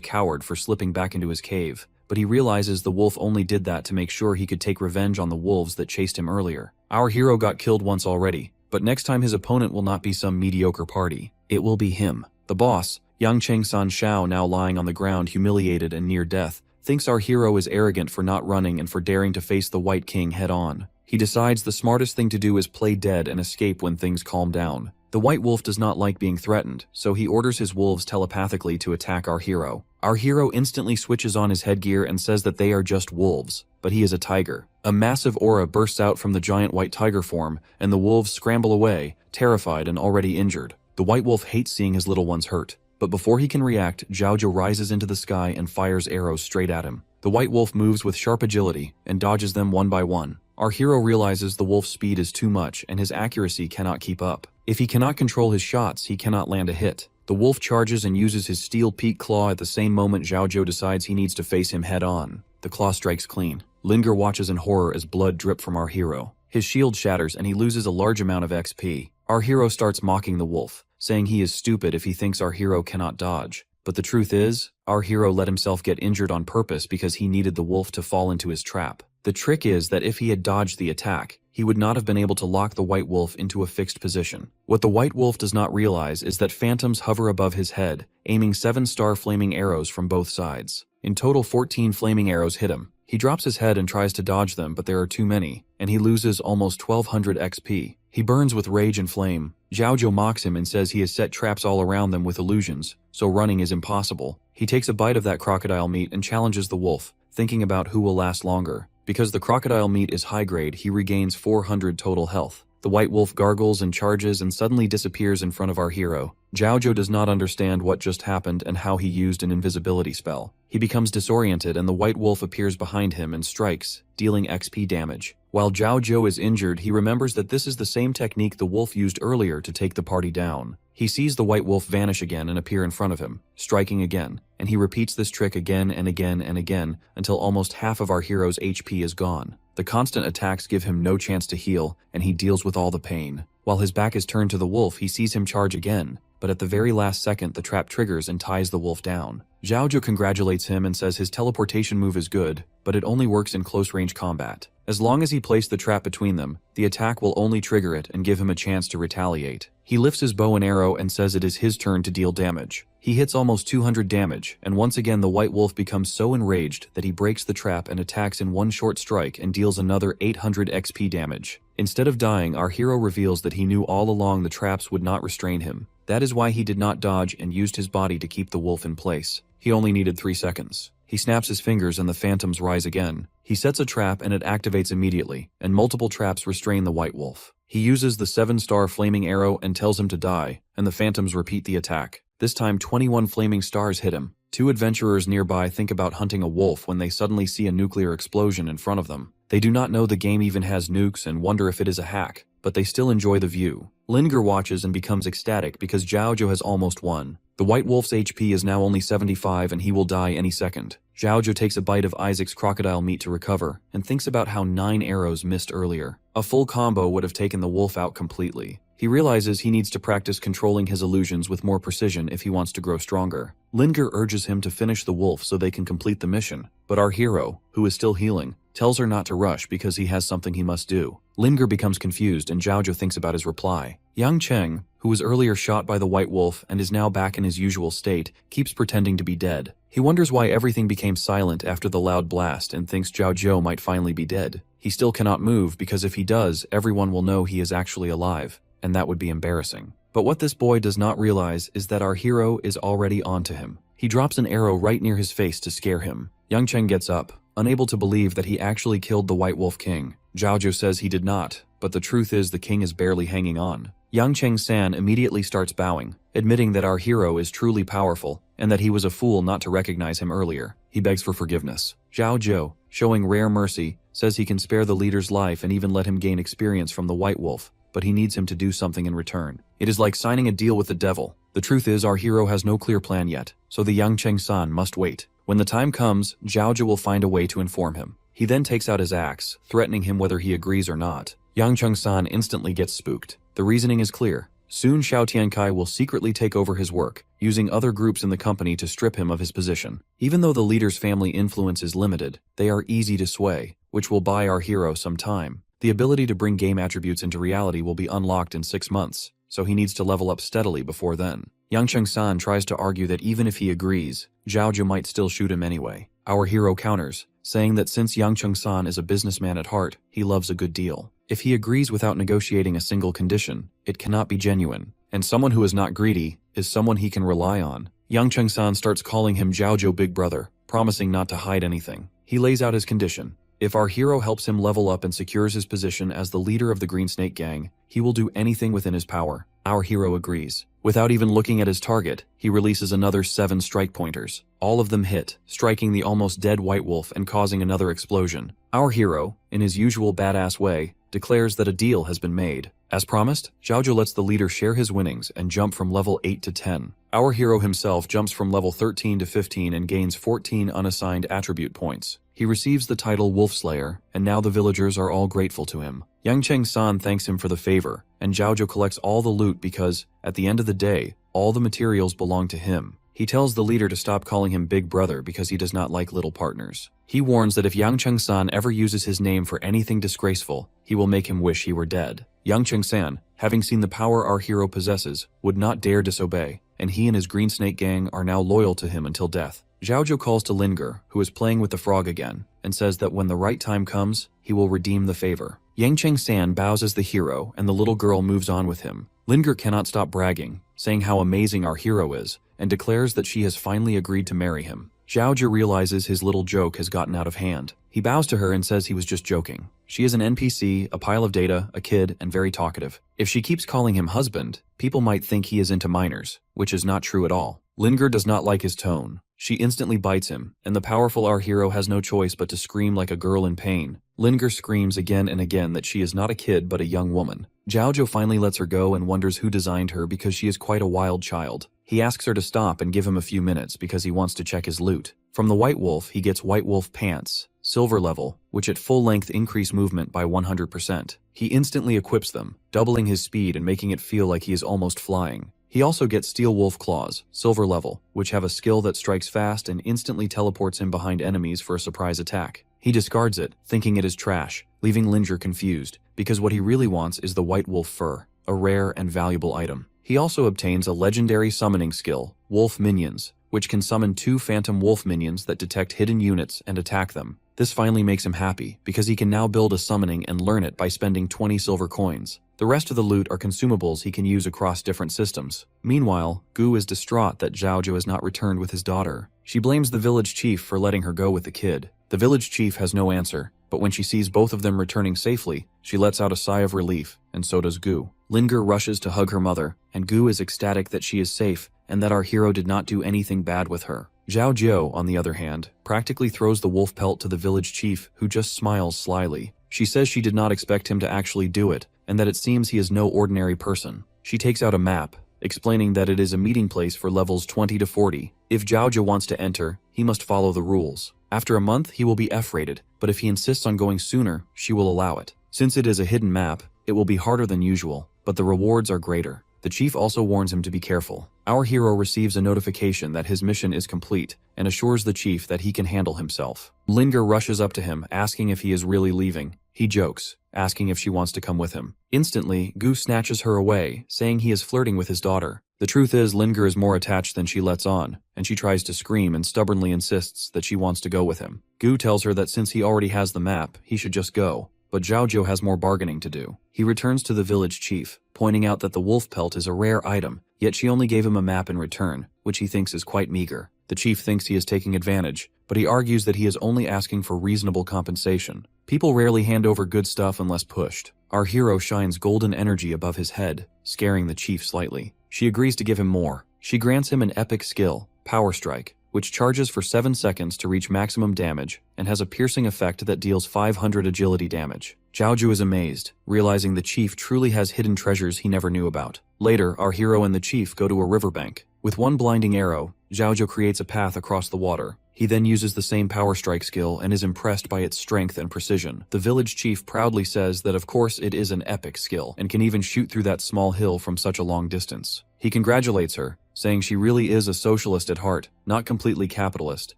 coward for slipping back into his cave, but he realizes the wolf only did that to make sure he could take revenge on the wolves that chased him earlier. Our hero got killed once already, but next time his opponent will not be some mediocre party. It will be him. The boss, Yang Cheng-san Shao, now lying on the ground humiliated and near death, thinks our hero is arrogant for not running and for daring to face the White King head-on. He decides the smartest thing to do is play dead and escape when things calm down. The White Wolf does not like being threatened, so he orders his wolves telepathically to attack our hero. Our hero instantly switches on his headgear and says that they are just wolves, but he is a tiger. A massive aura bursts out from the giant white tiger form, and the wolves scramble away, terrified and already injured. The White Wolf hates seeing his little ones hurt, but before he can react, Zhaozhou rises into the sky and fires arrows straight at him. The White Wolf moves with sharp agility and dodges them one by one. Our hero realizes the wolf's speed is too much and his accuracy cannot keep up. If he cannot control his shots, he cannot land a hit. The wolf charges and uses his steel peak claw at the same moment Zhaozhou decides he needs to face him head-on. The claw strikes clean. Linger watches in horror as blood drips from our hero. His shield shatters and he loses a large amount of XP. Our hero starts mocking the wolf, saying he is stupid if he thinks our hero cannot dodge. But the truth is, our hero let himself get injured on purpose because he needed the wolf to fall into his trap. The trick is that if he had dodged the attack, he would not have been able to lock the White Wolf into a fixed position. What the White Wolf does not realize is that phantoms hover above his head, aiming 7-star flaming arrows from both sides. In total, 14 flaming arrows hit him. He drops his head and tries to dodge them, but there are too many, and he loses almost 1200 XP. He burns with rage and flame. Zhaozhou mocks him and says he has set traps all around them with illusions, so running is impossible. He takes a bite of that crocodile meat and challenges the wolf, thinking about who will last longer. Because the crocodile meat is high grade, he regains 400 total health. The White Wolf gargles and charges and suddenly disappears in front of our hero. Zhaozhou does not understand what just happened and how he used an invisibility spell. He becomes disoriented and the White Wolf appears behind him and strikes, dealing XP damage. While Zhaozhou is injured, he remembers that this is the same technique the wolf used earlier to take the party down. He sees the White Wolf vanish again and appear in front of him, striking again, and he repeats this trick again and again and again until almost half of our hero's HP is gone. The constant attacks give him no chance to heal, and he deals with all the pain. While his back is turned to the wolf, he sees him charge again, but at the very last second the trap triggers and ties the wolf down. Zhaozhou congratulates him and says his teleportation move is good, but it only works in close-range combat. As long as he placed the trap between them, the attack will only trigger it and give him a chance to retaliate. He lifts his bow and arrow and says it is his turn to deal damage. He hits almost 200 damage, and once again the White Wolf becomes so enraged that he breaks the trap and attacks in one short strike and deals another 800 XP damage. Instead of dying, our hero reveals that he knew all along the traps would not restrain him. That is why he did not dodge and used his body to keep the wolf in place. He only needed 3 seconds. He snaps his fingers and the phantoms rise again. He sets a trap and it activates immediately, and multiple traps restrain the White Wolf. He uses the 7-star flaming arrow and tells him to die, and the phantoms repeat the attack. This time 21 flaming stars hit him. 2 adventurers nearby think about hunting a wolf when they suddenly see a nuclear explosion in front of them. They do not know the game even has nukes and wonder if it is a hack, but they still enjoy the view. Linger watches and becomes ecstatic because Zhaozhou has almost won. The White Wolf's HP is now only 75 and he will die any second. Zhaozhou takes a bite of Isaac's crocodile meat to recover, and thinks about how 9 arrows missed earlier. A full combo would have taken the wolf out completely. He realizes he needs to practice controlling his illusions with more precision if he wants to grow stronger. Linger urges him to finish the wolf so they can complete the mission, but our hero, who is still healing, tells her not to rush because he has something he must do. Linger becomes confused and Zhaozhou thinks about his reply. Yang Cheng, who was earlier shot by the White Wolf and is now back in his usual state, keeps pretending to be dead. He wonders why everything became silent after the loud blast and thinks Zhaozhou might finally be dead. He still cannot move because if he does, everyone will know he is actually alive, and that would be embarrassing. But what this boy does not realize is that our hero is already onto him. He drops an arrow right near his face to scare him. Yang Cheng gets up, unable to believe that he actually killed the White Wolf King. Zhaozhou says he did not, but the truth is the king is barely hanging on. Yang Cheng-san immediately starts bowing, admitting that our hero is truly powerful, and that he was a fool not to recognize him earlier. He begs for forgiveness. Zhaozhou, showing rare mercy, says he can spare the leader's life and even let him gain experience from the White Wolf, but he needs him to do something in return. It is like signing a deal with the devil. The truth is our hero has no clear plan yet, so the Yang Cheng-san must wait. When the time comes, Zhaozhou will find a way to inform him. He then takes out his axe, threatening him whether he agrees or not. Yang Cheng-san instantly gets spooked. The reasoning is clear. Soon Xiao Tiankai will secretly take over his work, using other groups in the company to strip him of his position. Even though the leader's family influence is limited, they are easy to sway, which will buy our hero some time. The ability to bring game attributes into reality will be unlocked in 6 months, so he needs to level up steadily before then. Yang Cheng-san tries to argue that even if he agrees, Zhaozhou might still shoot him anyway. Our hero counters, saying that since Yang Cheng-san is a businessman at heart, he loves a good deal. If he agrees without negotiating a single condition, it cannot be genuine, and someone who is not greedy is someone he can rely on. Yang Cheng-san starts calling him Zhaozhou Big Brother, promising not to hide anything. He lays out his condition. If our hero helps him level up and secures his position as the leader of the Green Snake Gang, he will do anything within his power. Our hero agrees. Without even looking at his target, he releases another 7 strike pointers. All of them hit, striking the almost dead White Wolf and causing another explosion. Our hero, in his usual badass way, declares that a deal has been made. As promised, Zhaozhou lets the leader share his winnings and jump from level 8 to 10. Our hero himself jumps from level 13 to 15 and gains 14 unassigned attribute points. He receives the title Wolf Slayer, and now the villagers are all grateful to him. Yang Cheng-san thanks him for the favor, and Zhaozhou collects all the loot because, at the end of the day, all the materials belong to him. He tells the leader to stop calling him Big Brother because he does not like little partners. He warns that if Yang Cheng-san ever uses his name for anything disgraceful, he will make him wish he were dead. Yang Cheng-san, having seen the power our hero possesses, would not dare disobey, and he and his Green Snake Gang are now loyal to him until death. Zhaozhou calls to Linger, who is playing with the frog again, and says that when the right time comes, he will redeem the favor. Yang Cheng-san bows as the hero, and the little girl moves on with him. Linger cannot stop bragging, saying how amazing our hero is, and declares that she has finally agreed to marry him. Zhaozhou realizes his little joke has gotten out of hand. He bows to her and says he was just joking. She is an NPC, a pile of data, a kid, and very talkative. If she keeps calling him husband, people might think he is into minors, which is not true at all. Linger does not like his tone. She instantly bites him, and the powerful our hero has no choice but to scream like a girl in pain. Linger screams again and again that she is not a kid but a young woman. Zhaozhou finally lets her go and wonders who designed her because she is quite a wild child. He asks her to stop and give him a few minutes because he wants to check his loot. From the White Wolf, he gets White Wolf pants, silver level, which at full length increase movement by 100%. He instantly equips them, doubling his speed and making it feel like he is almost flying. He also gets Steel Wolf Claws, silver level, which have a skill that strikes fast and instantly teleports him behind enemies for a surprise attack. He discards it, thinking it is trash, leaving Linger confused, because what he really wants is the White Wolf fur, a rare and valuable item. He also obtains a legendary summoning skill, Wolf Minions, which can summon 2 phantom wolf minions that detect hidden units and attack them. This finally makes him happy, because he can now build a summoning and learn it by spending 20 silver coins. The rest of the loot are consumables he can use across different systems. Meanwhile, Gu is distraught that Zhaozhou has not returned with his daughter. She blames the village chief for letting her go with the kid. The village chief has no answer, but when she sees both of them returning safely, she lets out a sigh of relief, and so does Gu. Linger rushes to hug her mother, and Gu is ecstatic that she is safe and that our hero did not do anything bad with her. Zhaozhou, on the other hand, practically throws the wolf pelt to the village chief, who just smiles slyly. She says she did not expect him to actually do it, and that it seems he is no ordinary person. She takes out a map, explaining that it is a meeting place for levels 20 to 40. If Zhao wants to enter, he must follow the rules. After a month, he will be F-rated, but if he insists on going sooner, she will allow it. Since it is a hidden map, it will be harder than usual, but the rewards are greater. The chief also warns him to be careful. Our hero receives a notification that his mission is complete and assures the chief that he can handle himself. Linger rushes up to him, asking if he is really leaving. He jokes, asking if she wants to come with him. Instantly, Gu snatches her away, saying he is flirting with his daughter. The truth is, Linger is more attached than she lets on, and she tries to scream and stubbornly insists that she wants to go with him. Gu tells her that since he already has the map, he should just go. But Zhao has more bargaining to do. He returns to the village chief, pointing out that the wolf pelt is a rare item, yet she only gave him a map in return, which he thinks is quite meager. The chief thinks he is taking advantage, but he argues that he is only asking for reasonable compensation. People rarely hand over good stuff unless pushed. Our hero shines golden energy above his head, scaring the chief slightly. She agrees to give him more. She grants him an epic skill, Power Strike, which charges for 7 seconds to reach maximum damage and has a piercing effect that deals 500 agility damage. Zhao is amazed, realizing the chief truly has hidden treasures he never knew about. Later, our hero and the chief go to a riverbank. With one blinding arrow, Zhao creates a path across the water. He then uses the same Power Strike skill and is impressed by its strength and precision. The village chief proudly says that of course it is an epic skill and can even shoot through that small hill from such a long distance. He congratulates her, saying she really is a socialist at heart, not completely capitalist,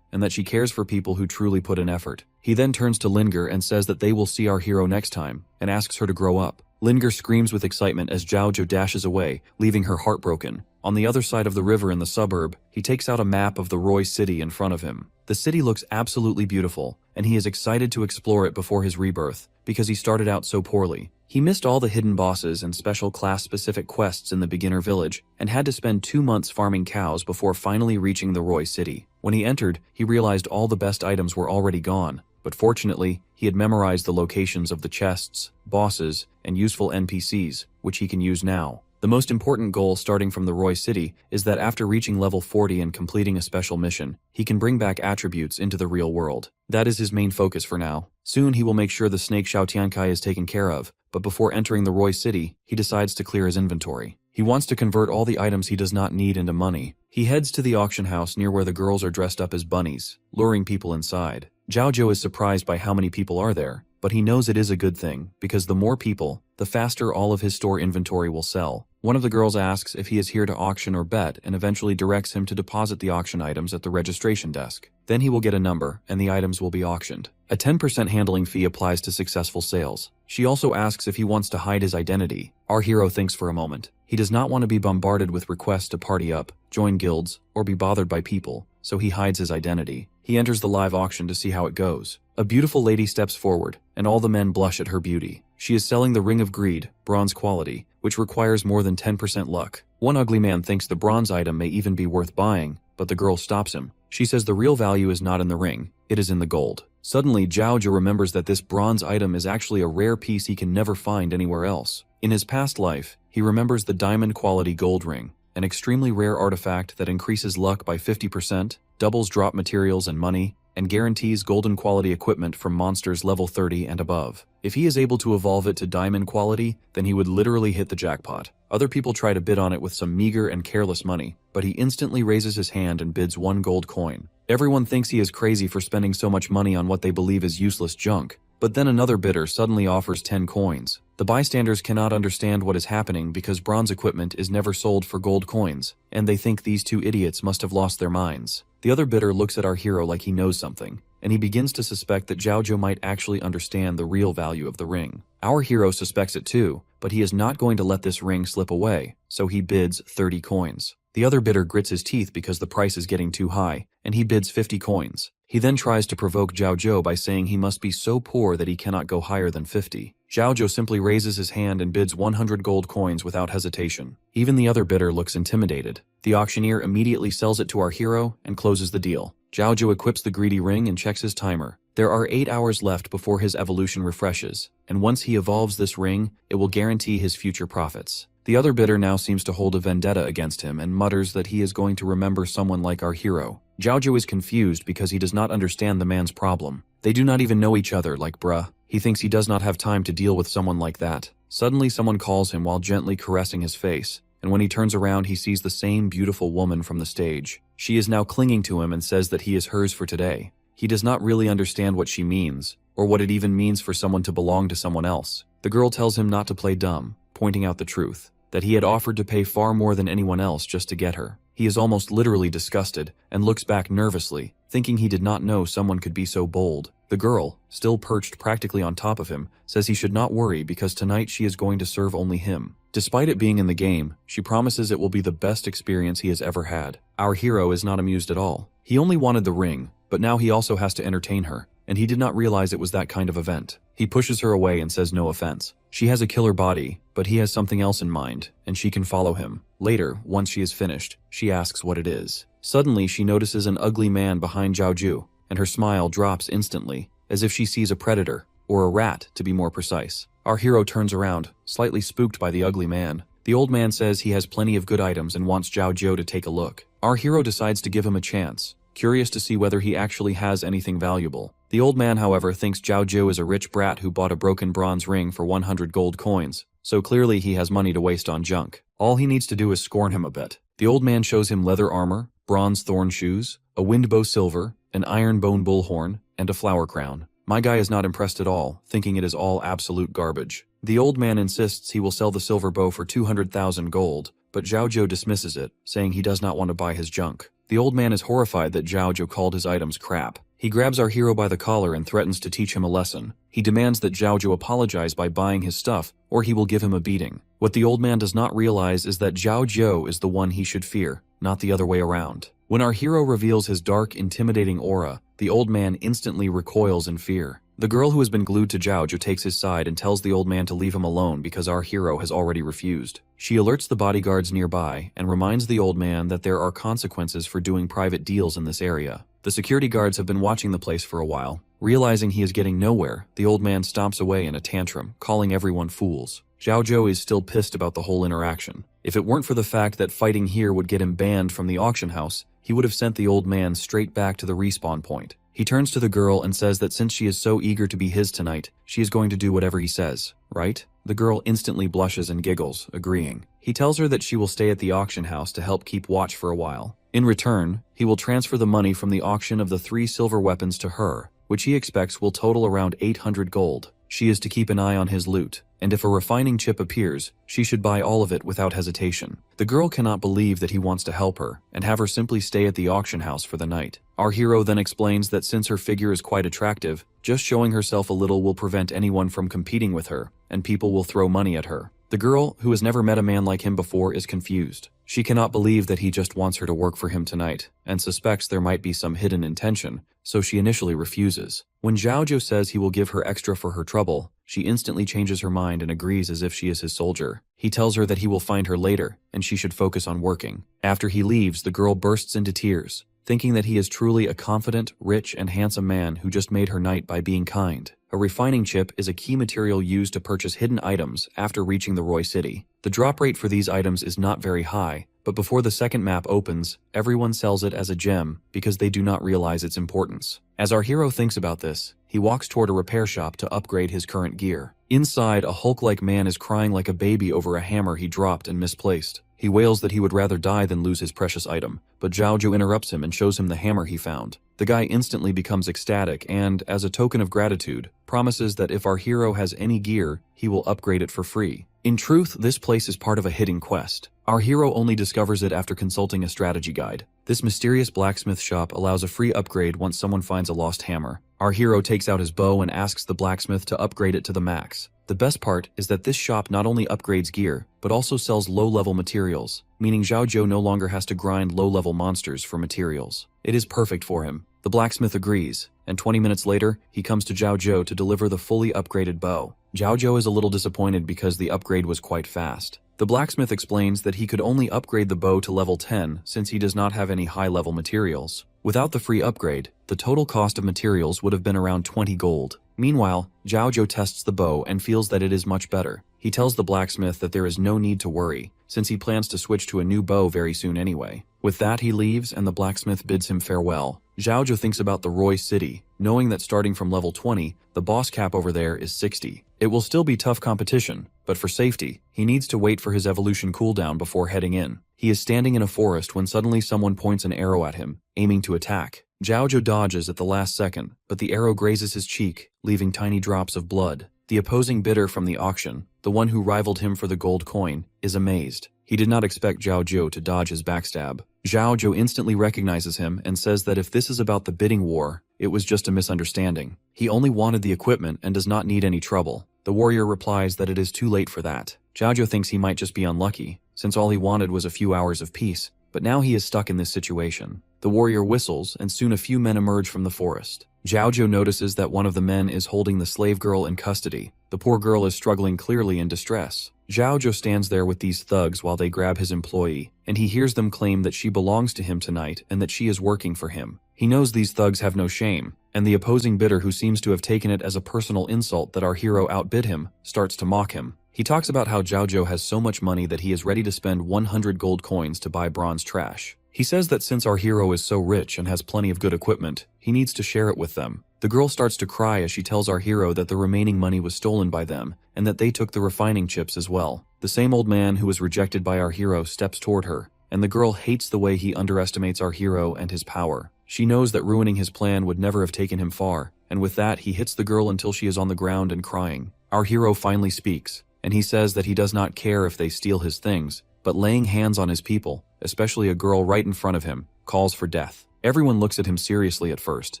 and that she cares for people who truly put in effort. He then turns to Linger and says that they will see our hero next time, and asks her to grow up. Linger screams with excitement as Zhao dashes away, leaving her heartbroken. On the other side of the river in the suburb, he takes out a map of the Roy city in front of him. The city looks absolutely beautiful, and he is excited to explore it before his rebirth, because he started out so poorly. He missed all the hidden bosses and special class-specific quests in the beginner village, and had to spend 2 months farming cows before finally reaching the Roy city. When he entered, he realized all the best items were already gone, but fortunately, he had memorized the locations of the chests, bosses, and useful NPCs, which he can use now. The most important goal starting from the Roy city is that after reaching level 40 and completing a special mission, he can bring back attributes into the real world. That is his main focus for now. Soon he will make sure the snake Xiaotiankai is taken care of, but before entering the Roy city, he decides to clear his inventory. He wants to convert all the items he does not need into money. He heads to the auction house near where the girls are dressed up as bunnies, luring people inside. Zhao is surprised by how many people are there, but he knows it is a good thing, because the more people, the faster all of his store inventory will sell. One of the girls asks if he is here to auction or bet and eventually directs him to deposit the auction items at the registration desk. Then he will get a number and the items will be auctioned. A 10% handling fee applies to successful sales. She also asks if he wants to hide his identity. Our hero thinks for a moment. He does not want to be bombarded with requests to party up, join guilds, or be bothered by people, so he hides his identity. He enters the live auction to see how it goes. A beautiful lady steps forward, and all the men blush at her beauty. She is selling the Ring of Greed, bronze quality, which requires more than 10% luck. One ugly man thinks the bronze item may even be worth buying, but the girl stops him. She says the real value is not in the ring, it is in the gold. Suddenly, Zhao remembers that this bronze item is actually a rare piece he can never find anywhere else. In his past life, he remembers the diamond quality gold ring, an extremely rare artifact that increases luck by 50%, doubles drop materials and money, and guarantees golden quality equipment from monsters level 30 and above. If he is able to evolve it to diamond quality, then he would literally hit the jackpot. Other people try to bid on it with some meager and careless money, but he instantly raises his hand and bids 1 gold coin. Everyone thinks he is crazy for spending so much money on what they believe is useless junk, but then another bidder suddenly offers 10 coins. The bystanders cannot understand what is happening because bronze equipment is never sold for gold coins, and they think these two idiots must have lost their minds. The other bidder looks at our hero like he knows something, and he begins to suspect that Zhao might actually understand the real value of the ring. Our hero suspects it too, but he is not going to let this ring slip away, so he bids 30 coins. The other bidder grits his teeth because the price is getting too high, and he bids 50 coins. He then tries to provoke Zhao by saying he must be so poor that he cannot go higher than 50. Zhao simply raises his hand and bids 100 gold coins without hesitation. Even the other bidder looks intimidated. The auctioneer immediately sells it to our hero and closes the deal. Zhao equips the greedy ring and checks his timer. There are 8 hours left before his evolution refreshes, and once he evolves this ring, it will guarantee his future profits. The other bidder now seems to hold a vendetta against him and mutters that he is going to remember someone like our hero. Zhao is confused because he does not understand the man's problem. They do not even know each other, like bruh. He thinks he does not have time to deal with someone like that. Suddenly someone calls him while gently caressing his face, and when he turns around he sees the same beautiful woman from the stage. She is now clinging to him and says that he is hers for today. He does not really understand what she means, or what it even means for someone to belong to someone else. The girl tells him not to play dumb, pointing out the truth, that he had offered to pay far more than anyone else just to get her. He is almost literally disgusted, and looks back nervously, thinking he did not know someone could be so bold. The girl, still perched practically on top of him, says he should not worry because tonight she is going to serve only him. Despite it being in the game, she promises it will be the best experience he has ever had. Our hero is not amused at all. He only wanted the ring, but now he also has to entertain her, and he did not realize it was that kind of event. He pushes her away and says no offense. She has a killer body, but he has something else in mind, and she can follow him. Later, once she is finished, she asks what it is. Suddenly, she notices an ugly man behind Zhaoju, and her smile drops instantly, as if she sees a predator, or a rat to be more precise. Our hero turns around, slightly spooked by the ugly man. The old man says he has plenty of good items and wants Zhaoju to take a look. Our hero decides to give him a chance, curious to see whether he actually has anything valuable. The old man, however, thinks Zhaoju is a rich brat who bought a broken bronze ring for 100 gold coins, so clearly he has money to waste on junk. All he needs to do is scorn him a bit. The old man shows him leather armor, bronze thorn shoes, a windbow silver, an iron bone bullhorn, and a flower crown. My guy is not impressed at all, thinking it is all absolute garbage. The old man insists he will sell the silver bow for 200,000 gold, but Zhaoju dismisses it, saying he does not want to buy his junk. The old man is horrified that Zhaoju called his items crap. He grabs our hero by the collar and threatens to teach him a lesson. He demands that Zhaoju apologize by buying his stuff, or he will give him a beating. What the old man does not realize is that Zhaoju is the one he should fear, not the other way around. When our hero reveals his dark, intimidating aura, the old man instantly recoils in fear. The girl who has been glued to Zhaoju takes his side and tells the old man to leave him alone because our hero has already refused. She alerts the bodyguards nearby and reminds the old man that there are consequences for doing private deals in this area. The security guards have been watching the place for a while. Realizing he is getting nowhere, the old man stomps away in a tantrum, calling everyone fools. Zhaoju is still pissed about the whole interaction. If it weren't for the fact that fighting here would get him banned from the auction house, he would have sent the old man straight back to the respawn point. He turns to the girl and says that since she is so eager to be his tonight, she is going to do whatever he says, right? The girl instantly blushes and giggles, agreeing. He tells her that she will stay at the auction house to help keep watch for a while. In return, he will transfer the money from the auction of the 3 silver weapons to her, which he expects will total around 800 gold. She is to keep an eye on his loot, and if a refining chip appears, she should buy all of it without hesitation. The girl cannot believe that he wants to help her, and have her simply stay at the auction house for the night. Our hero then explains that since her figure is quite attractive, just showing herself a little will prevent anyone from competing with her, and people will throw money at her. The girl, who has never met a man like him before, is confused. She cannot believe that he just wants her to work for him tonight, and suspects there might be some hidden intention, so she initially refuses. When Zhaoju says he will give her extra for her trouble, she instantly changes her mind and agrees as if she is his soldier. He tells her that he will find her later, and she should focus on working. After he leaves, the girl bursts into tears, thinking that he is truly a confident, rich, and handsome man who just made her night by being kind. A refining chip is a key material used to purchase hidden items after reaching the Roy City. The drop rate for these items is not very high, but before the second map opens, everyone sells it as a gem because they do not realize its importance. As our hero thinks about this, he walks toward a repair shop to upgrade his current gear. Inside, a Hulk-like man is crying like a baby over a hammer he dropped and misplaced. He wails that he would rather die than lose his precious item, but Zhaoju interrupts him and shows him the hammer he found. The guy instantly becomes ecstatic and, as a token of gratitude, promises that if our hero has any gear, he will upgrade it for free. In truth, this place is part of a hidden quest. Our hero only discovers it after consulting a strategy guide. This mysterious blacksmith shop allows a free upgrade once someone finds a lost hammer. Our hero takes out his bow and asks the blacksmith to upgrade it to the max. The best part is that this shop not only upgrades gear, but also sells low-level materials, meaning Zhaoju no longer has to grind low-level monsters for materials. It is perfect for him. The blacksmith agrees, and 20 minutes later, he comes to Zhaoju to deliver the fully upgraded bow. Zhaoju is a little disappointed because the upgrade was quite fast. The blacksmith explains that he could only upgrade the bow to level 10 since he does not have any high-level materials. Without the free upgrade, the total cost of materials would have been around 20 gold. Meanwhile, Zhaoju tests the bow and feels that it is much better. He tells the blacksmith that there is no need to worry, since he plans to switch to a new bow very soon anyway. With that, he leaves and the blacksmith bids him farewell. Zhaoju thinks about the Roy City, knowing that starting from level 20, the boss cap over there is 60. It will still be tough competition, but for safety, he needs to wait for his evolution cooldown before heading in. He is standing in a forest when suddenly someone points an arrow at him, aiming to attack. Zhao dodges at the last second, but the arrow grazes his cheek, leaving tiny drops of blood. The opposing bidder from the auction, the one who rivaled him for the gold coin, is amazed. He did not expect Zhao to dodge his backstab. Zhao instantly recognizes him and says that if this is about the bidding war, it was just a misunderstanding. He only wanted the equipment and does not need any trouble. The warrior replies that it is too late for that. Zhao thinks he might just be unlucky, since all he wanted was a few hours of peace, but now he is stuck in this situation. The warrior whistles, and soon a few men emerge from the forest. Zhao notices that one of the men is holding the slave girl in custody. The poor girl is struggling, clearly in distress. Zhao stands there with these thugs while they grab his employee, and he hears them claim that she belongs to him tonight and that she is working for him. He knows these thugs have no shame, and the opposing bidder, who seems to have taken it as a personal insult that our hero outbid him, starts to mock him. He talks about how Zhao has so much money that he is ready to spend 100 gold coins to buy bronze trash. He says that since our hero is so rich and has plenty of good equipment, he needs to share it with them. The girl starts to cry as she tells our hero that the remaining money was stolen by them, and that they took the refining chips as well. The same old man who was rejected by our hero steps toward her, and the girl hates the way he underestimates our hero and his power. She knows that ruining his plan would never have taken him far, and with that he hits the girl until she is on the ground and crying. Our hero finally speaks, and he says that he does not care if they steal his things, but laying hands on his people, especially a girl right in front of him, calls for death. Everyone looks at him seriously at first,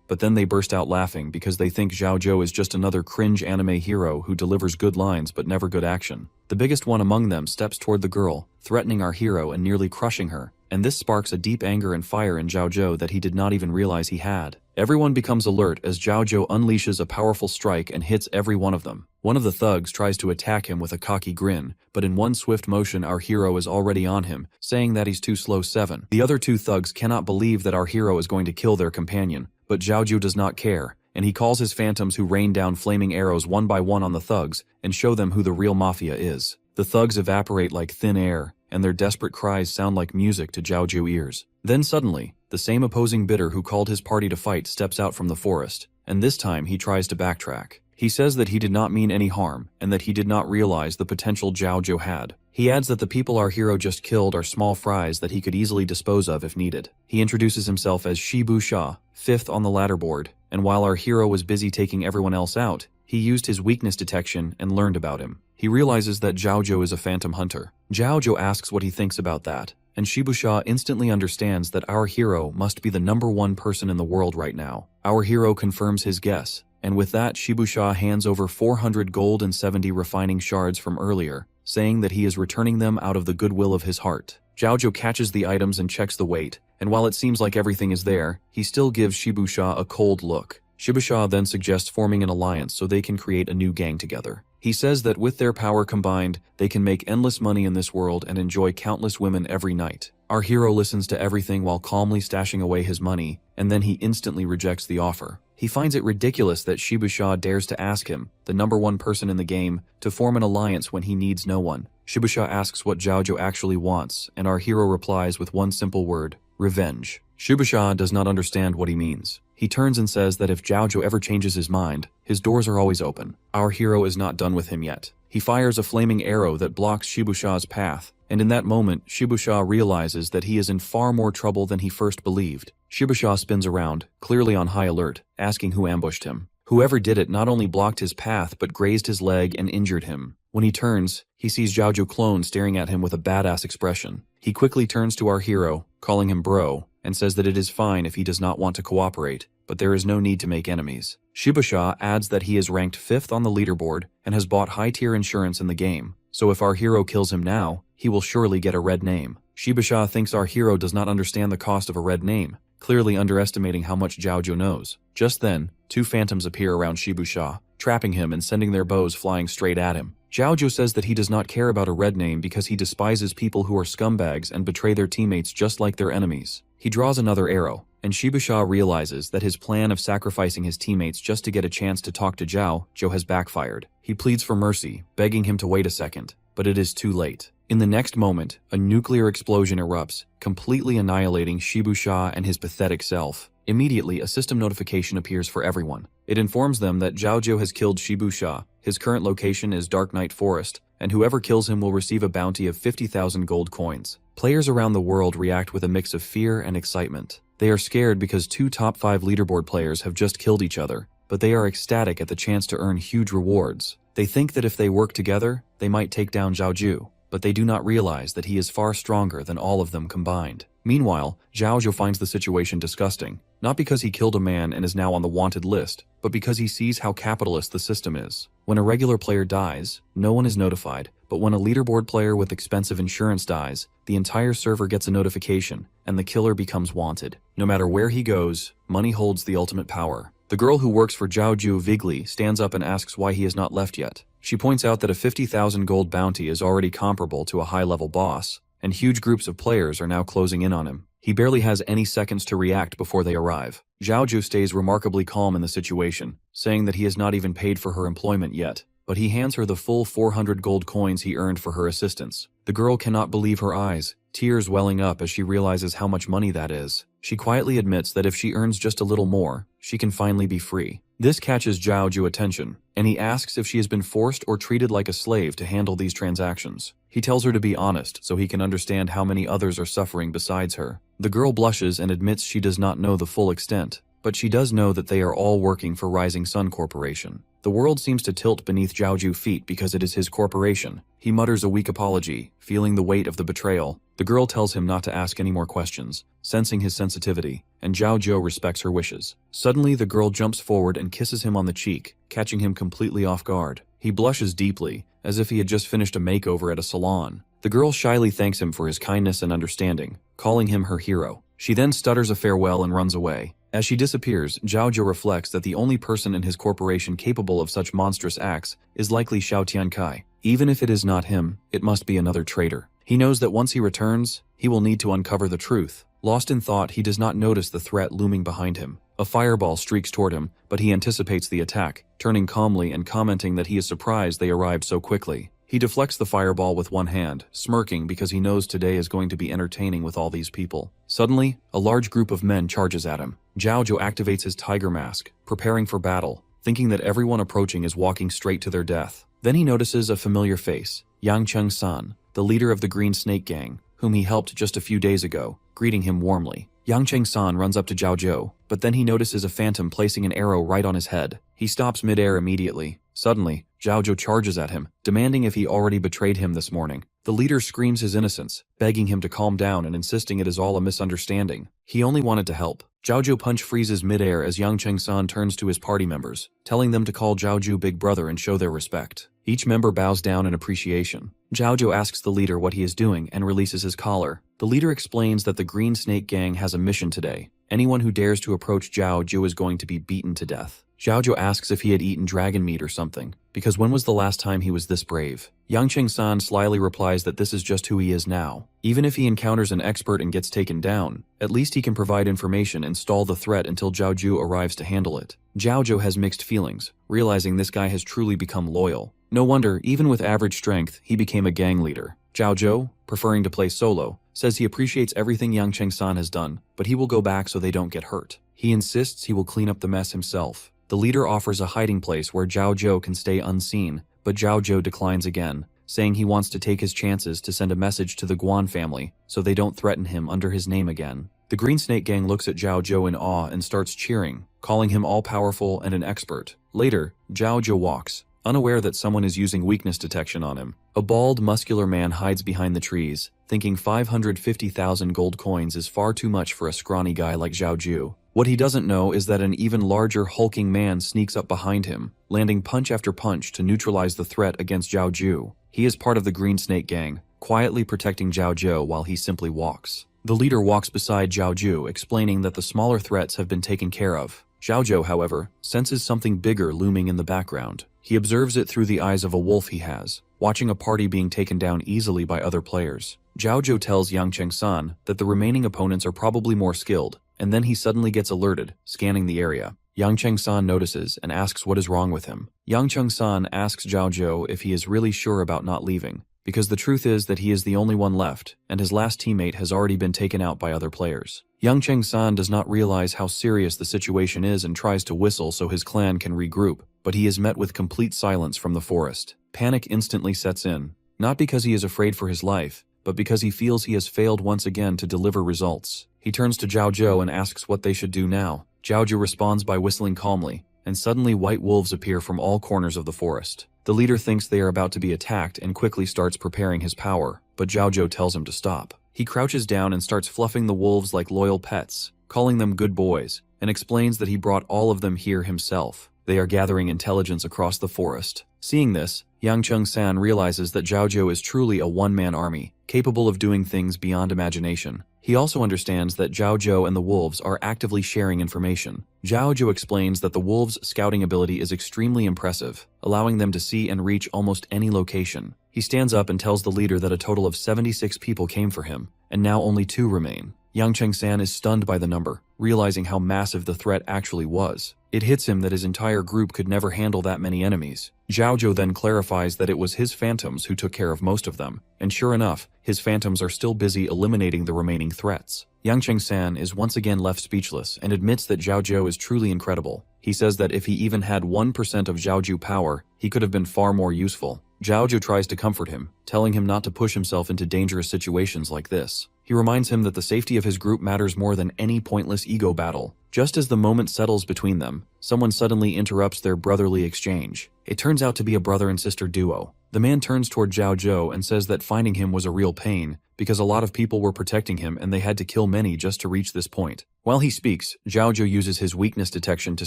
but then they burst out laughing because they think Zhao is just another cringe anime hero who delivers good lines but never good action. The biggest one among them steps toward the girl, threatening our hero and nearly crushing her, and this sparks a deep anger and fire in Zhao that he did not even realize he had. Everyone becomes alert as Zhao unleashes a powerful strike and hits every one of them. One of the thugs tries to attack him with a cocky grin, but in one swift motion our hero is already on him, saying that he's too slow 7. The other two thugs cannot believe that our hero is going to kill their companion, but Zhao does not care, and he calls his phantoms, who rain down flaming arrows one by one on the thugs and show them who the real mafia is. The thugs evaporate like thin air, and their desperate cries sound like music to Zhao ears. Then suddenly, the same opposing bidder who called his party to fight steps out from the forest, and this time he tries to backtrack. He says that he did not mean any harm, and that he did not realize the potential Zhao had. He adds that the people our hero just killed are small fries that he could easily dispose of if needed. He introduces himself as Shibusha, 5th on the ladder board, and while our hero was busy taking everyone else out, he used his weakness detection and learned about him. He realizes that Zhao is a phantom hunter. Zhao asks what he thinks about that, and Shibusha instantly understands that our hero must be the #1 person in the world right now. Our hero confirms his guess, and with that Shibusha hands over 400 gold and 70 refining shards from earlier, saying that he is returning them out of the goodwill of his heart. Zhao catches the items and checks the weight, and while it seems like everything is there, he still gives Shibusha a cold look. Shibusha then suggests forming an alliance so they can create a new gang together. He says that with their power combined, they can make endless money in this world and enjoy countless women every night. Our hero listens to everything while calmly stashing away his money, and then he instantly rejects the offer. He finds it ridiculous that Shibusha dares to ask him, the #1 person in the game, to form an alliance when he needs no one. Shibusha asks what Zhao actually wants, and our hero replies with one simple word: revenge. Shibusha does not understand what he means. He turns and says that if Zhao ever changes his mind, his doors are always open. Our hero is not done with him yet. He fires a flaming arrow that blocks Shibusha's path, and in that moment, Shibusha realizes that he is in far more trouble than he first believed. Shibusha spins around, clearly on high alert, asking who ambushed him. Whoever did it not only blocked his path but grazed his leg and injured him. When he turns, he sees Zhao clone staring at him with a badass expression. He quickly turns to our hero, calling him bro, and says that it is fine if he does not want to cooperate, but there is no need to make enemies. Shibusha adds that he is ranked 5th on the leaderboard and has bought high-tier insurance in the game, so if our hero kills him now, he will surely get a red name. Shibusha thinks our hero does not understand the cost of a red name, clearly underestimating how much Zhao knows. Just then, 2 phantoms appear around Shibusha, trapping him and sending their bows flying straight at him. Zhao says that he does not care about a red name because he despises people who are scumbags and betray their teammates just like their enemies. He draws another arrow, and Shibusha realizes that his plan of sacrificing his teammates just to get a chance to talk to Zhao has backfired. He pleads for mercy, begging him to wait a second, but it is too late. In the next moment, a nuclear explosion erupts, completely annihilating Shibusha and his pathetic self. Immediately, a system notification appears for everyone. It informs them that Zhao has killed Shibusha. His current location is Dark Night Forest, and whoever kills him will receive a bounty of 50,000 gold coins. Players around the world react with a mix of fear and excitement. They are scared because 2 top 5 leaderboard players have just killed each other, but they are ecstatic at the chance to earn huge rewards. They think that if they work together, they might take down Zhao Ju, but they do not realize that he is far stronger than all of them combined. Meanwhile, Zhao Ju finds the situation disgusting, not because he killed a man and is now on the wanted list, but because he sees how capitalist the system is. When a regular player dies, no one is notified, but when a leaderboard player with expensive insurance dies, the entire server gets a notification, and the killer becomes wanted. No matter where he goes, money holds the ultimate power. The girl who works for Zhao Ju Vigli stands up and asks why he has not left yet. She points out that a 50,000 gold bounty is already comparable to a high-level boss, and huge groups of players are now closing in on him. He barely has any seconds to react before they arrive. Zhao Ju stays remarkably calm in the situation, saying that he has not even paid for her employment yet, but he hands her the full 400 gold coins he earned for her assistance. The girl cannot believe her eyes, tears welling up as she realizes how much money that is. She quietly admits that if she earns just a little more, she can finally be free. This catches Zhao Ju's attention, and he asks if she has been forced or treated like a slave to handle these transactions. He tells her to be honest so he can understand how many others are suffering besides her. The girl blushes and admits she does not know the full extent, but she does know that they are all working for Rising Sun Corporation. The world seems to tilt beneath Zhao Ju's feet because it is his corporation. He mutters a weak apology, feeling the weight of the betrayal. The girl tells him not to ask any more questions, sensing his sensitivity, and Zhao Ju respects her wishes. Suddenly, the girl jumps forward and kisses him on the cheek, catching him completely off guard. He blushes deeply, as if he had just finished a makeover at a salon. The girl shyly thanks him for his kindness and understanding, calling him her hero. She then stutters a farewell and runs away. As she disappears, Zhao Ju reflects that the only person in his corporation capable of such monstrous acts is likely Xiao Tiankai. Even if it is not him, it must be another traitor. He knows that once he returns, he will need to uncover the truth. Lost in thought, he does not notice the threat looming behind him. A fireball streaks toward him, but he anticipates the attack, turning calmly and commenting that he is surprised they arrived so quickly. He deflects the fireball with one hand, smirking because he knows today is going to be entertaining with all these people. Suddenly, a large group of men charges at him. Zhao Ju activates his tiger mask, preparing for battle, thinking that everyone approaching is walking straight to their death. Then he notices a familiar face, Yang Cheng-san, the leader of the Green Snake Gang, whom he helped just a few days ago, greeting him warmly. Yang Cheng-san runs up to Zhao Ju, but then he notices a phantom placing an arrow right on his head. He stops midair immediately. Suddenly, Zhao Ju charges at him, demanding if he already betrayed him this morning. The leader screams his innocence, begging him to calm down and insisting it is all a misunderstanding. He only wanted to help. Zhao Ju punch freezes midair as Yang Cheng-san turns to his party members, telling them to call Zhao Ju big brother and show their respect. Each member bows down in appreciation. Zhao Ju asks the leader what he is doing and releases his collar. The leader explains that the Green Snake Gang has a mission today. Anyone who dares to approach Zhao Ju is going to be beaten to death. Zhao Ju asks if he had eaten dragon meat or something, because when was the last time he was this brave? Yang Cheng-san slyly replies that this is just who he is now. Even if he encounters an expert and gets taken down, at least he can provide information and stall the threat until Zhao Ju arrives to handle it. Zhao Ju has mixed feelings, realizing this guy has truly become loyal. No wonder, even with average strength, he became a gang leader. Zhao Ju, preferring to play solo, says he appreciates everything Yang Cheng-san has done, but he will go back so they don't get hurt. He insists he will clean up the mess himself. The leader offers a hiding place where Zhao Ju can stay unseen, but Zhao Ju declines again, saying he wants to take his chances to send a message to the Guan family so they don't threaten him under his name again. The Green Snake Gang looks at Zhao Ju in awe and starts cheering, calling him all-powerful and an expert. Later, Zhao Ju walks, unaware that someone is using weakness detection on him. A bald, muscular man hides behind the trees, thinking 550,000 gold coins is far too much for a scrawny guy like Zhao Ju. What he doesn't know is that an even larger hulking man sneaks up behind him, landing punch after punch to neutralize the threat against Zhao Ju. He is part of the Green Snake Gang, quietly protecting Zhao Ju while he simply walks. The leader walks beside Zhao Ju, explaining that the smaller threats have been taken care of. Zhao Ju, however, senses something bigger looming in the background. He observes it through the eyes of a wolf he has, watching a party being taken down easily by other players. Zhao Ju tells Yang Cheng-san that the remaining opponents are probably more skilled, and then he suddenly gets alerted, scanning the area. Yang Cheng-san notices and asks what is wrong with him. Yang Cheng-san asks Zhao Ju if he is really sure about not leaving, because the truth is that he is the only one left, and his last teammate has already been taken out by other players. Yang Cheng-san does not realize how serious the situation is and tries to whistle so his clan can regroup, but he is met with complete silence from the forest. Panic instantly sets in, not because he is afraid for his life, but because he feels he has failed once again to deliver results. He turns to Zhao Zhou and asks what they should do now. Zhao Zhou responds by whistling calmly, and suddenly white wolves appear from all corners of the forest. The leader thinks they are about to be attacked and quickly starts preparing his power, but Zhao Zhou tells him to stop. He crouches down and starts fluffing the wolves like loyal pets, calling them good boys, and explains that he brought all of them here himself. They are gathering intelligence across the forest. Seeing this, Yang Cheng-san realizes that Zhao Zhou is truly a one-man army, capable of doing things beyond imagination. He also understands that Zhao Zhou and the wolves are actively sharing information. Zhao Zhou explains that the wolves' scouting ability is extremely impressive, allowing them to see and reach almost any location. He stands up and tells the leader that a total of 76 people came for him, and now only 2 remain. Yang Cheng-san is stunned by the number, realizing how massive the threat actually was. It hits him that his entire group could never handle that many enemies. Zhao Zhou then clarifies that it was his phantoms who took care of most of them, and sure enough, his phantoms are still busy eliminating the remaining threats. Yang Cheng-san is once again left speechless and admits that Zhao Zhou is truly incredible. He says that if he even had 1% of Zhao Zhou power, he could have been far more useful. Zhao Zhou tries to comfort him, telling him not to push himself into dangerous situations like this. He reminds him that the safety of his group matters more than any pointless ego battle. Just as the moment settles between them, someone suddenly interrupts their brotherly exchange. It turns out to be a brother and sister duo. The man turns toward Zhao Zhou and says that finding him was a real pain, because a lot of people were protecting him and they had to kill many just to reach this point. While he speaks, Zhao Zhou uses his weakness detection to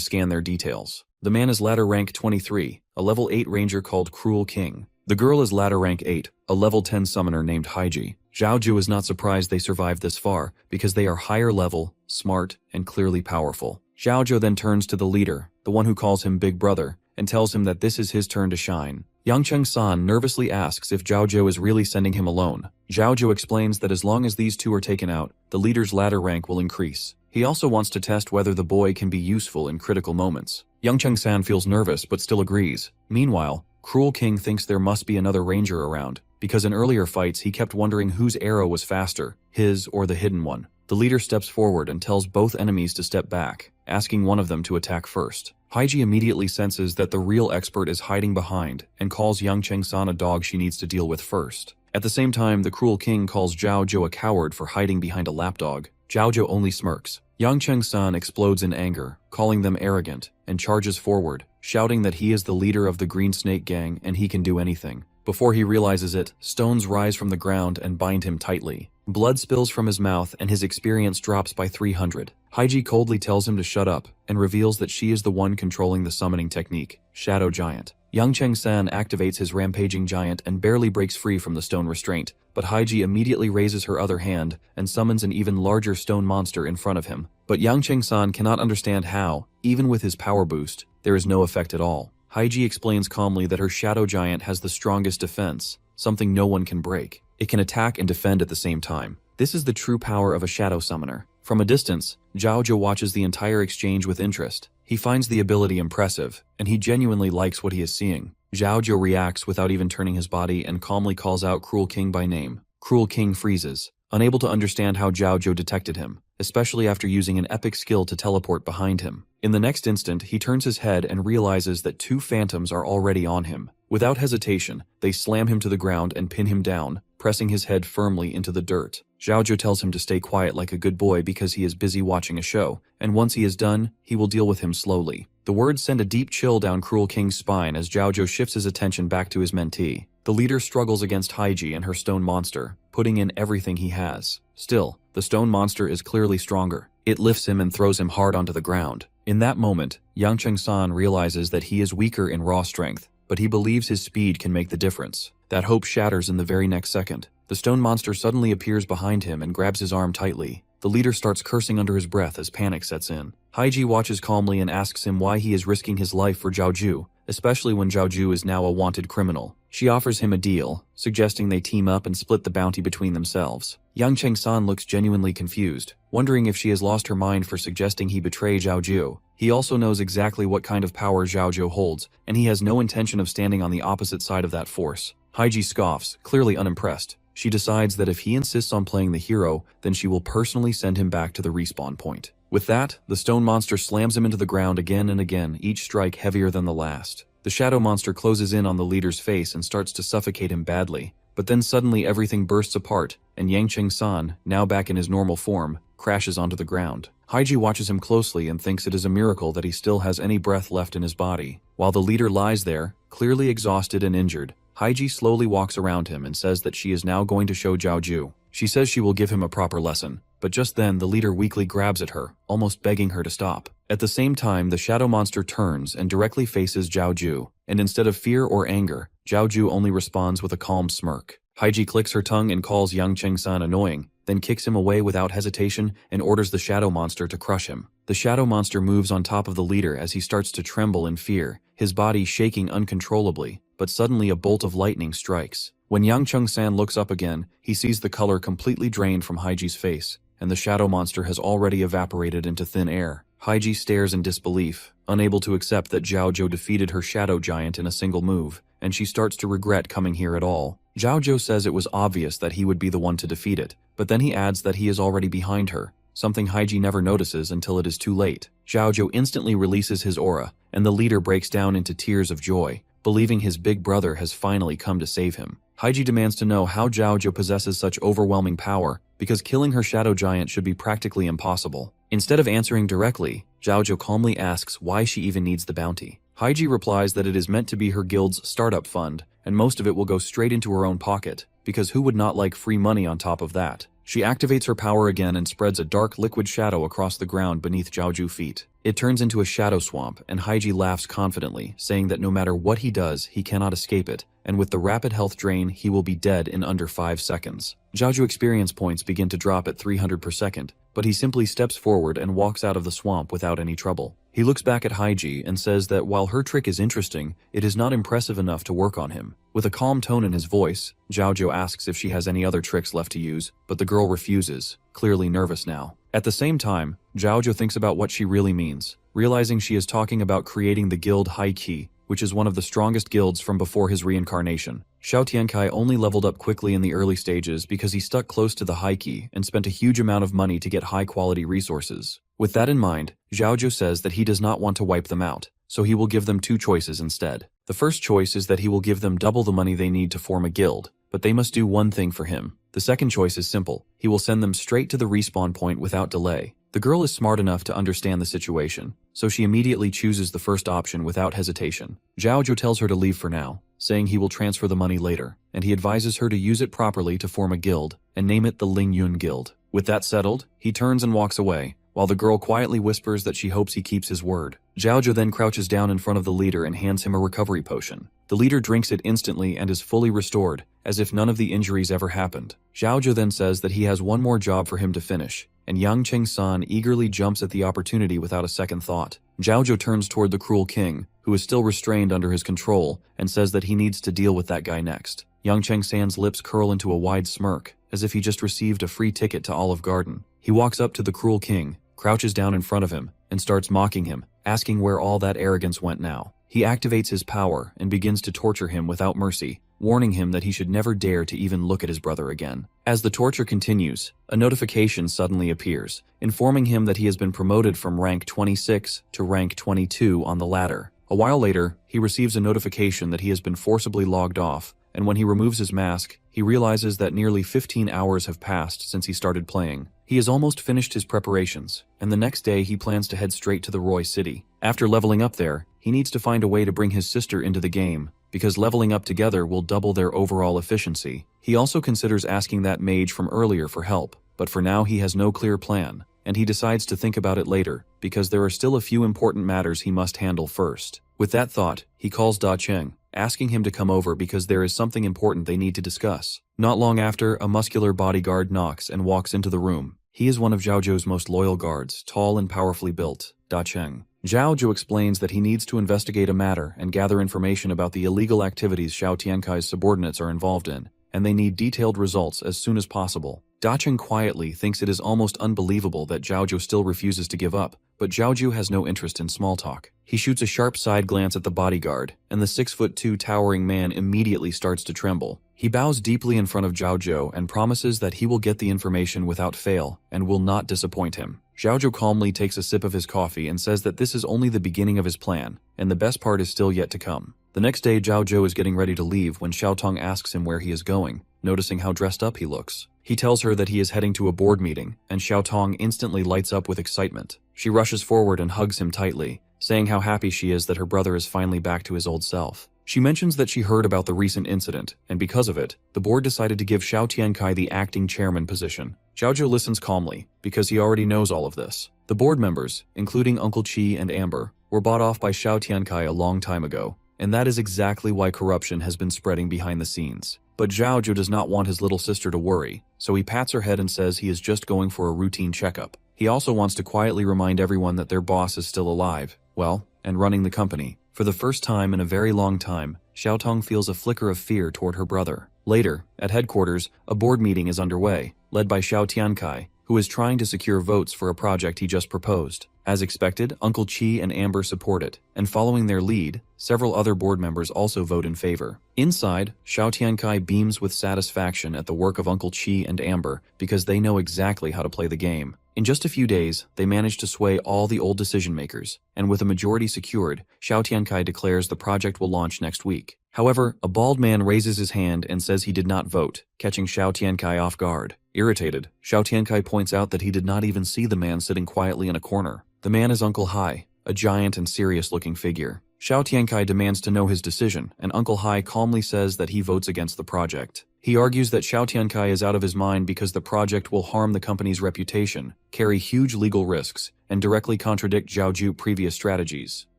scan their details. The man is ladder rank 23, a level 8 ranger called Cruel King. The girl is ladder rank 8, a level 10 summoner named Haiji. Zhao Zhou is not surprised they survived this far, because they are higher level, smart, and clearly powerful. Zhao Zhou then turns to the leader, the one who calls him Big Brother, and tells him that this is his turn to shine. Yang Cheng-san nervously asks if Zhao Zhou is really sending him alone. Zhao Zhou explains that as long as these 2 are taken out, the leader's ladder rank will increase. He also wants to test whether the boy can be useful in critical moments. Yang Cheng-san feels nervous but still agrees. Meanwhile, Cruel King thinks there must be another ranger around, because in earlier fights he kept wondering whose arrow was faster, his or the hidden one. The leader steps forward and tells both enemies to step back, asking one of them to attack first. Haiji immediately senses that the real expert is hiding behind and calls Yang Cheng-san a dog she needs to deal with first. At the same time, the Cruel King calls Zhao Zhou a coward for hiding behind a lapdog. Zhao Zhou only smirks. Yang Cheng-san explodes in anger, calling them arrogant, and charges forward, shouting that he is the leader of the Green Snake Gang and he can do anything. Before he realizes it, stones rise from the ground and bind him tightly. Blood spills from his mouth and his experience drops by 300. Haiji coldly tells him to shut up and reveals that she is the one controlling the summoning technique, Shadow Giant. Yang Cheng-san activates his rampaging giant and barely breaks free from the stone restraint, but Haiji immediately raises her other hand and summons an even larger stone monster in front of him. But Yang Cheng-san cannot understand how, even with his power boost, there is no effect at all. Haiji explains calmly that her Shadow Giant has the strongest defense, something no one can break. It can attack and defend at the same time. This is the true power of a Shadow Summoner. From a distance, Zhao Zhou watches the entire exchange with interest. He finds the ability impressive, and he genuinely likes what he is seeing. Zhao Zhou reacts without even turning his body and calmly calls out Cruel King by name. Cruel King freezes, unable to understand how Zhao Zhou detected him, especially after using an epic skill to teleport behind him. In the next instant, he turns his head and realizes that 2 phantoms are already on him. Without hesitation, they slam him to the ground and pin him down, pressing his head firmly into the dirt. Zhao Zhou tells him to stay quiet like a good boy because he is busy watching a show, and once he is done, he will deal with him slowly. The words send a deep chill down Cruel King's spine as Zhao Zhou shifts his attention back to his mentee. The leader struggles against Haiji and her stone monster, putting in everything he has. Still, the stone monster is clearly stronger. It lifts him and throws him hard onto the ground. In that moment, Yang Cheng-san realizes that he is weaker in raw strength, but he believes his speed can make the difference. That hope shatters in the very next second. The stone monster suddenly appears behind him and grabs his arm tightly. The leader starts cursing under his breath as panic sets in. Haiji watches calmly and asks him why he is risking his life for Zhao Zhou, especially when Zhao Zhou is now a wanted criminal. She offers him a deal, suggesting they team up and split the bounty between themselves. Yang Cheng-san looks genuinely confused, wondering if she has lost her mind for suggesting he betray Zhao Zhou. He also knows exactly what kind of power Zhao Zhou holds, and he has no intention of standing on the opposite side of that force. Haiji scoffs, clearly unimpressed. She decides that if he insists on playing the hero, then she will personally send him back to the respawn point. With that, the stone monster slams him into the ground again and again, each strike heavier than the last. The shadow monster closes in on the leader's face and starts to suffocate him badly. But then suddenly everything bursts apart, and Yang Cheng-san, now back in his normal form, crashes onto the ground. Haiji watches him closely and thinks it is a miracle that he still has any breath left in his body. While the leader lies there, clearly exhausted and injured, Haiji slowly walks around him and says that she is now going to show Zhaoju. She says she will give him a proper lesson, but just then the leader weakly grabs at her, almost begging her to stop. At the same time, the shadow monster turns and directly faces Zhaoju, and instead of fear or anger, Zhaoju only responds with a calm smirk. Haiji clicks her tongue and calls Yang Cheng-san annoying, then kicks him away without hesitation and orders the shadow monster to crush him. The shadow monster moves on top of the leader as he starts to tremble in fear, his body shaking uncontrollably, but suddenly a bolt of lightning strikes. When Yang Cheng-san looks up again, he sees the color completely drained from Haiji's face, and the shadow monster has already evaporated into thin air. Haiji stares in disbelief, unable to accept that Zhaoju defeated her shadow giant in a single move, and she starts to regret coming here at all. Zhaoju says it was obvious that he would be the one to defeat it, but then he adds that he is already behind her, something Haiji never notices until it is too late. Zhaoju instantly releases his aura, and the leader breaks down into tears of joy, believing his big brother has finally come to save him. Haiji demands to know how Zhaoju possesses such overwhelming power, because killing her shadow giant should be practically impossible. Instead of answering directly, Zhaoju calmly asks why she even needs the bounty. Haiji replies that it is meant to be her guild's startup fund, and most of it will go straight into her own pocket, because who would not like free money on top of that? She activates her power again and spreads a dark liquid shadow across the ground beneath Zhaoju's feet. It turns into a shadow swamp, and Haiji laughs confidently, saying that no matter what he does, he cannot escape it, and with the rapid health drain, he will be dead in under 5 seconds. Zhaoju experience points begin to drop at 300 per second, but he simply steps forward and walks out of the swamp without any trouble. He looks back at Haiji and says that while her trick is interesting, it is not impressive enough to work on him. With a calm tone in his voice, Zhaoju asks if she has any other tricks left to use, but the girl refuses, clearly nervous now. At the same time, Zhaoju thinks about what she really means, realizing she is talking about creating the guild High Key, which is one of the strongest guilds from before his reincarnation. Xiao Tiankai only leveled up quickly in the early stages because he stuck close to the High Key and spent a huge amount of money to get high-quality resources. With that in mind, Zhaoju says that he does not want to wipe them out, so he will give them 2 choices instead. The first choice is that he will give them double the money they need to form a guild, but they must do one thing for him. The second choice is simple. He will send them straight to the respawn point without delay. The girl is smart enough to understand the situation, so she immediately chooses the first option without hesitation. Zhaoju tells her to leave for now, saying he will transfer the money later, and he advises her to use it properly to form a guild, and name it the Ling Yun Guild. With that settled, he turns and walks away, while the girl quietly whispers that she hopes he keeps his word. Zhaoju then crouches down in front of the leader and hands him a recovery potion. The leader drinks it instantly and is fully restored, as if none of the injuries ever happened. Zhaoju then says that he has one more job for him to finish, and Yang Cheng-san eagerly jumps at the opportunity without a second thought. Zhaoju turns toward the cruel king, who is still restrained under his control, and says that he needs to deal with that guy next. Yang Cheng-san's lips curl into a wide smirk, as if he just received a free ticket to Olive Garden. He walks up to the cruel king, crouches down in front of him, and starts mocking him, asking where all that arrogance went now. He activates his power and begins to torture him without mercy, warning him that he should never dare to even look at his brother again. As the torture continues, a notification suddenly appears, informing him that he has been promoted from rank 26 to rank 22 on the ladder. A while later, he receives a notification that he has been forcibly logged off, and when he removes his mask, he realizes that nearly 15 hours have passed since he started playing. He has almost finished his preparations, and the next day he plans to head straight to the Roy City. After leveling up there, he needs to find a way to bring his sister into the game, because leveling up together will double their overall efficiency. He also considers asking that mage from earlier for help, but for now he has no clear plan, and he decides to think about it later, because there are still a few important matters he must handle first. With that thought, he calls Da Cheng, asking him to come over because there is something important they need to discuss. Not long after, a muscular bodyguard knocks and walks into the room. He is one of Zhaoju's most loyal guards, tall and powerfully built, Da Cheng. Zhaoju explains that he needs to investigate a matter and gather information about the illegal activities Xiao Tiankai's subordinates are involved in, and they need detailed results as soon as possible. Da Cheng quietly thinks it is almost unbelievable that Zhaoju still refuses to give up, but Zhaoju has no interest in small talk. He shoots a sharp side glance at the bodyguard, and the 6'2" towering man immediately starts to tremble. He bows deeply in front of Zhaoju and promises that he will get the information without fail and will not disappoint him. Zhao calmly takes a sip of his coffee and says that this is only the beginning of his plan, and the best part is still yet to come. The next day, Zhao is getting ready to leave when Xiaotong asks him where he is going, noticing how dressed up he looks. He tells her that he is heading to a board meeting, and Xiaotong instantly lights up with excitement. She rushes forward and hugs him tightly, saying how happy she is that her brother is finally back to his old self. She mentions that she heard about the recent incident, and because of it, the board decided to give Xiao Tiankai the acting chairman position. Zhao listens calmly, because he already knows all of this. The board members, including Uncle Qi and Amber, were bought off by Xiao Tiankai a long time ago, and that is exactly why corruption has been spreading behind the scenes. But Zhao does not want his little sister to worry, so he pats her head and says he is just going for a routine checkup. He also wants to quietly remind everyone that their boss is still alive, well, and running the company. For the first time in a very long time, Xiaotong feels a flicker of fear toward her brother. Later, at headquarters, a board meeting is underway, led by Xiao Tiankai, who is trying to secure votes for a project he just proposed. As expected, Uncle Qi and Amber support it, and following their lead, several other board members also vote in favor. Inside, Xiao Tiankai beams with satisfaction at the work of Uncle Qi and Amber because they know exactly how to play the game. In just a few days, they manage to sway all the old decision-makers, and with a majority secured, Xiao Tiankai declares the project will launch next week. However, a bald man raises his hand and says he did not vote, catching Xiao Tiankai off guard. Irritated, Xiao Tiankai points out that he did not even see the man sitting quietly in a corner. The man is Uncle Hai, a giant and serious-looking figure. Xiao Tiankai demands to know his decision, and Uncle Hai calmly says that he votes against the project. He argues that Xiao Tiankai is out of his mind because the project will harm the company's reputation, carry huge legal risks, and directly contradict Zhao previous strategies.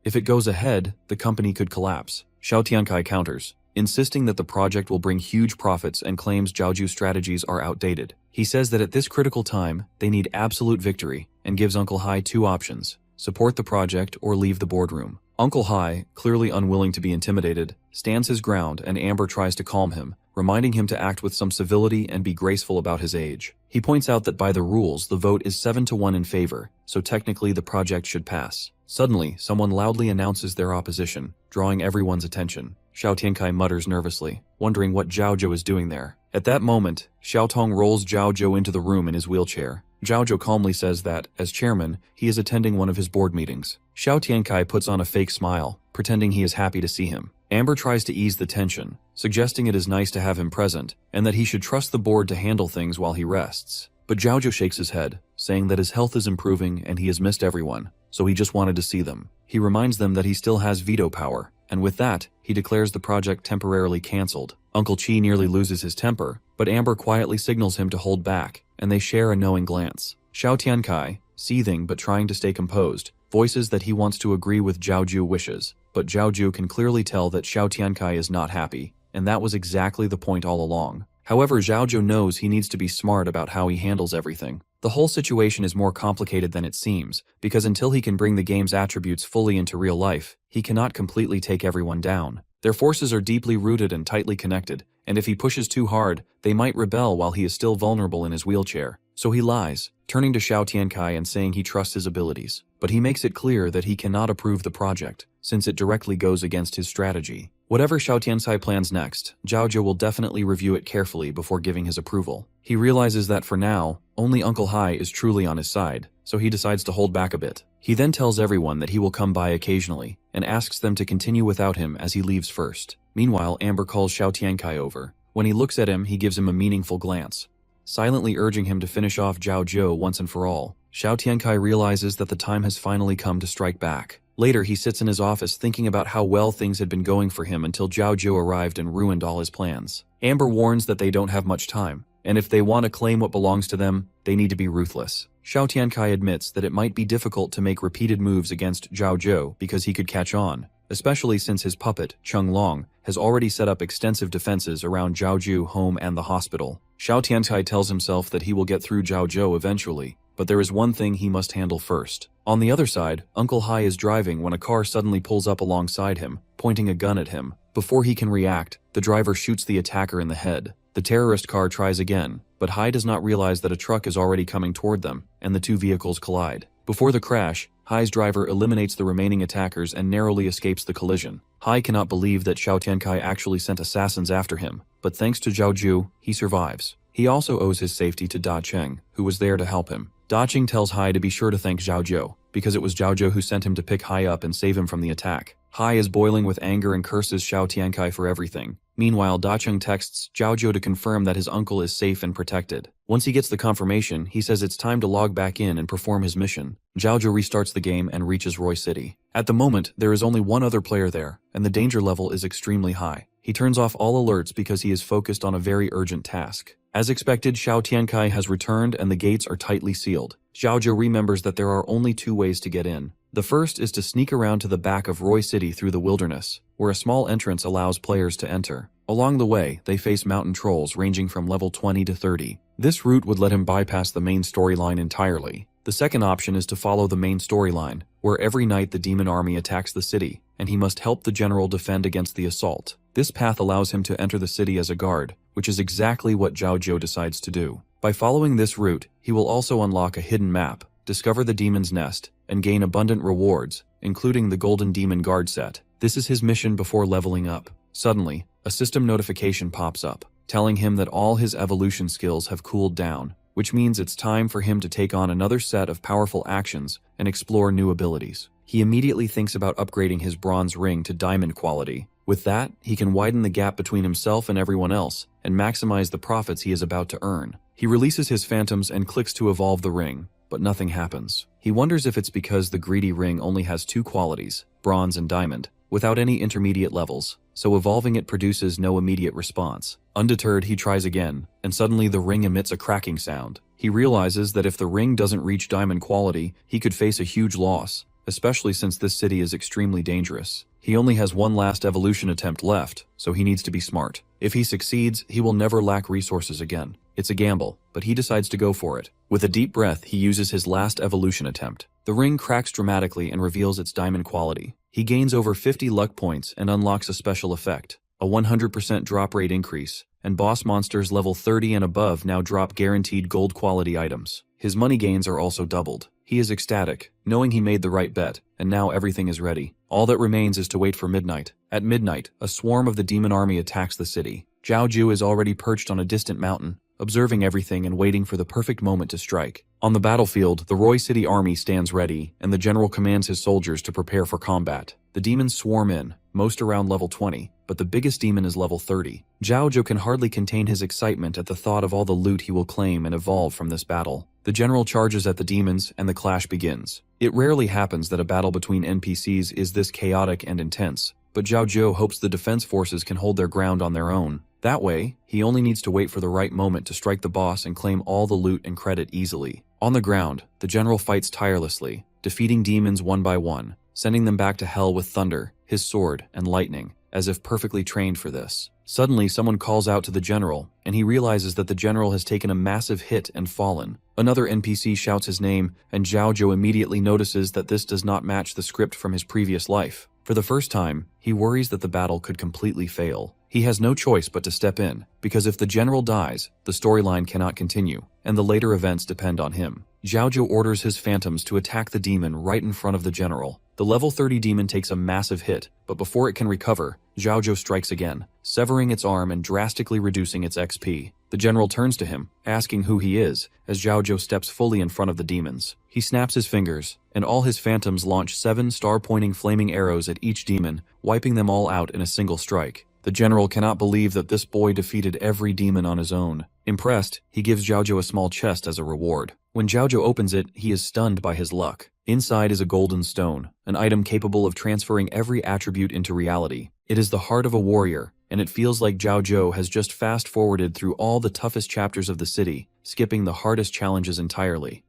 If it goes ahead, the company could collapse. Xiao Tiankai counters, insisting that the project will bring huge profits and claims Zhao strategies are outdated. He says that at this critical time, they need absolute victory, and gives Uncle Hai two options: support the project or leave the boardroom. Uncle Hai, clearly unwilling to be intimidated, stands his ground and Amber tries to calm him, reminding him to act with some civility and be graceful about his age. He points out that by the rules, the vote is 7-1 in favor, so technically the project should pass. Suddenly, someone loudly announces their opposition, drawing everyone's attention. Xiao Tiankai mutters nervously, wondering what Zhao is doing there. At that moment, Xiaotong rolls Zhao into the room in his wheelchair. Zhao calmly says that, as chairman, he is attending one of his board meetings. Xiao Tiankai puts on a fake smile, pretending he is happy to see him. Amber tries to ease the tension, suggesting it is nice to have him present, and that he should trust the board to handle things while he rests. But Zhao shakes his head, saying that his health is improving and he has missed everyone, so he just wanted to see them. He reminds them that he still has veto power, and with that, he declares the project temporarily cancelled. Uncle Qi nearly loses his temper, but Amber quietly signals him to hold back, and they share a knowing glance. Xiao Tiankai, seething but trying to stay composed, voices that he wants to agree with Zhao wishes, but Zhao can clearly tell that Xiao Tiankai is not happy, and that was exactly the point all along. However, Zhao knows he needs to be smart about how he handles everything. The whole situation is more complicated than it seems, because until he can bring the game's attributes fully into real life, he cannot completely take everyone down. Their forces are deeply rooted and tightly connected, and if he pushes too hard, they might rebel while he is still vulnerable in his wheelchair. So he lies, turning to Xiao Tiankai and saying he trusts his abilities. But he makes it clear that he cannot approve the project, since it directly goes against his strategy. Whatever Xiao Tiankai plans next, Zhao will definitely review it carefully before giving his approval. He realizes that for now, only Uncle Hai is truly on his side, so he decides to hold back a bit. He then tells everyone that he will come by occasionally, and asks them to continue without him as he leaves first. Meanwhile, Amber calls Xiao Tiankai over. When he looks at him, he gives him a meaningful glance, silently urging him to finish off Zhao once and for all. Xiao Tiankai realizes that the time has finally come to strike back. Later, he sits in his office thinking about how well things had been going for him until Zhao arrived and ruined all his plans. Amber warns that they don't have much time, and if they want to claim what belongs to them, they need to be ruthless. Xiao Tiankai admits that it might be difficult to make repeated moves against Zhao because he could catch on, especially since his puppet, Chung Long, has already set up extensive defenses around Zhao home and the hospital. Xiao Tiankai tells himself that he will get through Zhao eventually, but there is one thing he must handle first. On the other side, Uncle Hai is driving when a car suddenly pulls up alongside him, pointing a gun at him. Before he can react, the driver shoots the attacker in the head. The terrorist car tries again, but Hai does not realize that a truck is already coming toward them, and the two vehicles collide. Before the crash, Hai's driver eliminates the remaining attackers and narrowly escapes the collision. Hai cannot believe that Xiao Tiankai actually sent assassins after him, but thanks to Zhao he survives. He also owes his safety to Da Cheng, who was there to help him. Dacheng tells Hai to be sure to thank Zhao, because it was Zhao who sent him to pick Hai up and save him from the attack. Hai is boiling with anger and curses Xiao Tiankai for everything. Meanwhile, Dacheng texts Zhao to confirm that his uncle is safe and protected. Once he gets the confirmation, he says it's time to log back in and perform his mission. Zhao restarts the game and reaches Roy City. At the moment, there is only one other player there, and the danger level is extremely high. He turns off all alerts because he is focused on a very urgent task. As expected, Xiao Tiankai has returned and the gates are tightly sealed. Zhao remembers that there are only two ways to get in. The first is to sneak around to the back of Roy City through the wilderness, where a small entrance allows players to enter. Along the way, they face mountain trolls ranging from level 20 to 30. This route would let him bypass the main storyline entirely. The second option is to follow the main storyline, where every night the demon army attacks the city, and he must help the general defend against the assault. This path allows him to enter the city as a guard, which is exactly what Zhao decides to do. By following this route, he will also unlock a hidden map, discover the demon's nest, and gain abundant rewards, including the Golden Demon Guard set. This is his mission before leveling up. Suddenly, a system notification pops up, telling him that all his evolution skills have cooled down, which means it's time for him to take on another set of powerful actions and explore new abilities. He immediately thinks about upgrading his bronze ring to diamond quality. With that, he can widen the gap between himself and everyone else and maximize the profits he is about to earn. He releases his phantoms and clicks to evolve the ring, but nothing happens. He wonders if it's because the greedy ring only has two qualities, bronze and diamond, without any intermediate levels, so evolving it produces no immediate response. Undeterred, he tries again, and suddenly the ring emits a cracking sound. He realizes that if the ring doesn't reach diamond quality, he could face a huge loss, especially since this city is extremely dangerous. He only has one last evolution attempt left, so he needs to be smart. If he succeeds, he will never lack resources again. It's a gamble, but he decides to go for it. With a deep breath, he uses his last evolution attempt. The ring cracks dramatically and reveals its diamond quality. He gains over 50 luck points and unlocks a special effect, a 100% drop rate increase, and boss monsters level 30 and above now drop guaranteed gold quality items. His money gains are also doubled. He is ecstatic, knowing he made the right bet, and now everything is ready. All that remains is to wait for midnight. At midnight, a swarm of the demon army attacks the city. Zhao is already perched on a distant mountain, observing everything and waiting for the perfect moment to strike. On the battlefield, the Roy City army stands ready, and the general commands his soldiers to prepare for combat. The demons swarm in, most around level 20, but the biggest demon is level 30. Zhao can hardly contain his excitement at the thought of all the loot he will claim and evolve from this battle. The general charges at the demons, and the clash begins. It rarely happens that a battle between NPCs is this chaotic and intense, but Zhao hopes the defense forces can hold their ground on their own. That way, he only needs to wait for the right moment to strike the boss and claim all the loot and credit easily. On the ground, the general fights tirelessly, defeating demons one by one, sending them back to hell with thunder, his sword, and lightning, as if perfectly trained for this. Suddenly, someone calls out to the general, and he realizes that the general has taken a massive hit and fallen. Another NPC shouts his name, and Zhao immediately notices that this does not match the script from his previous life. For the first time, he worries that the battle could completely fail. He has no choice but to step in, because if the general dies, the storyline cannot continue, and the later events depend on him. Zhao orders his phantoms to attack the demon right in front of the general. The level 30 demon takes a massive hit, but before it can recover, Zhao strikes again, severing its arm and drastically reducing its XP. The general turns to him, asking who he is, as Zhao steps fully in front of the demons. He snaps his fingers, and all his phantoms launch 7 star-pointing flaming arrows at each demon, wiping them all out in a single strike. The general cannot believe that this boy defeated every demon on his own. Impressed, he gives Zhao a small chest as a reward. When Zhao opens it, he is stunned by his luck. Inside is a golden stone, an item capable of transferring every attribute into reality. It is the heart of a warrior, and it feels like Zhao has just fast-forwarded through all the toughest chapters of the city, skipping the hardest challenges entirely.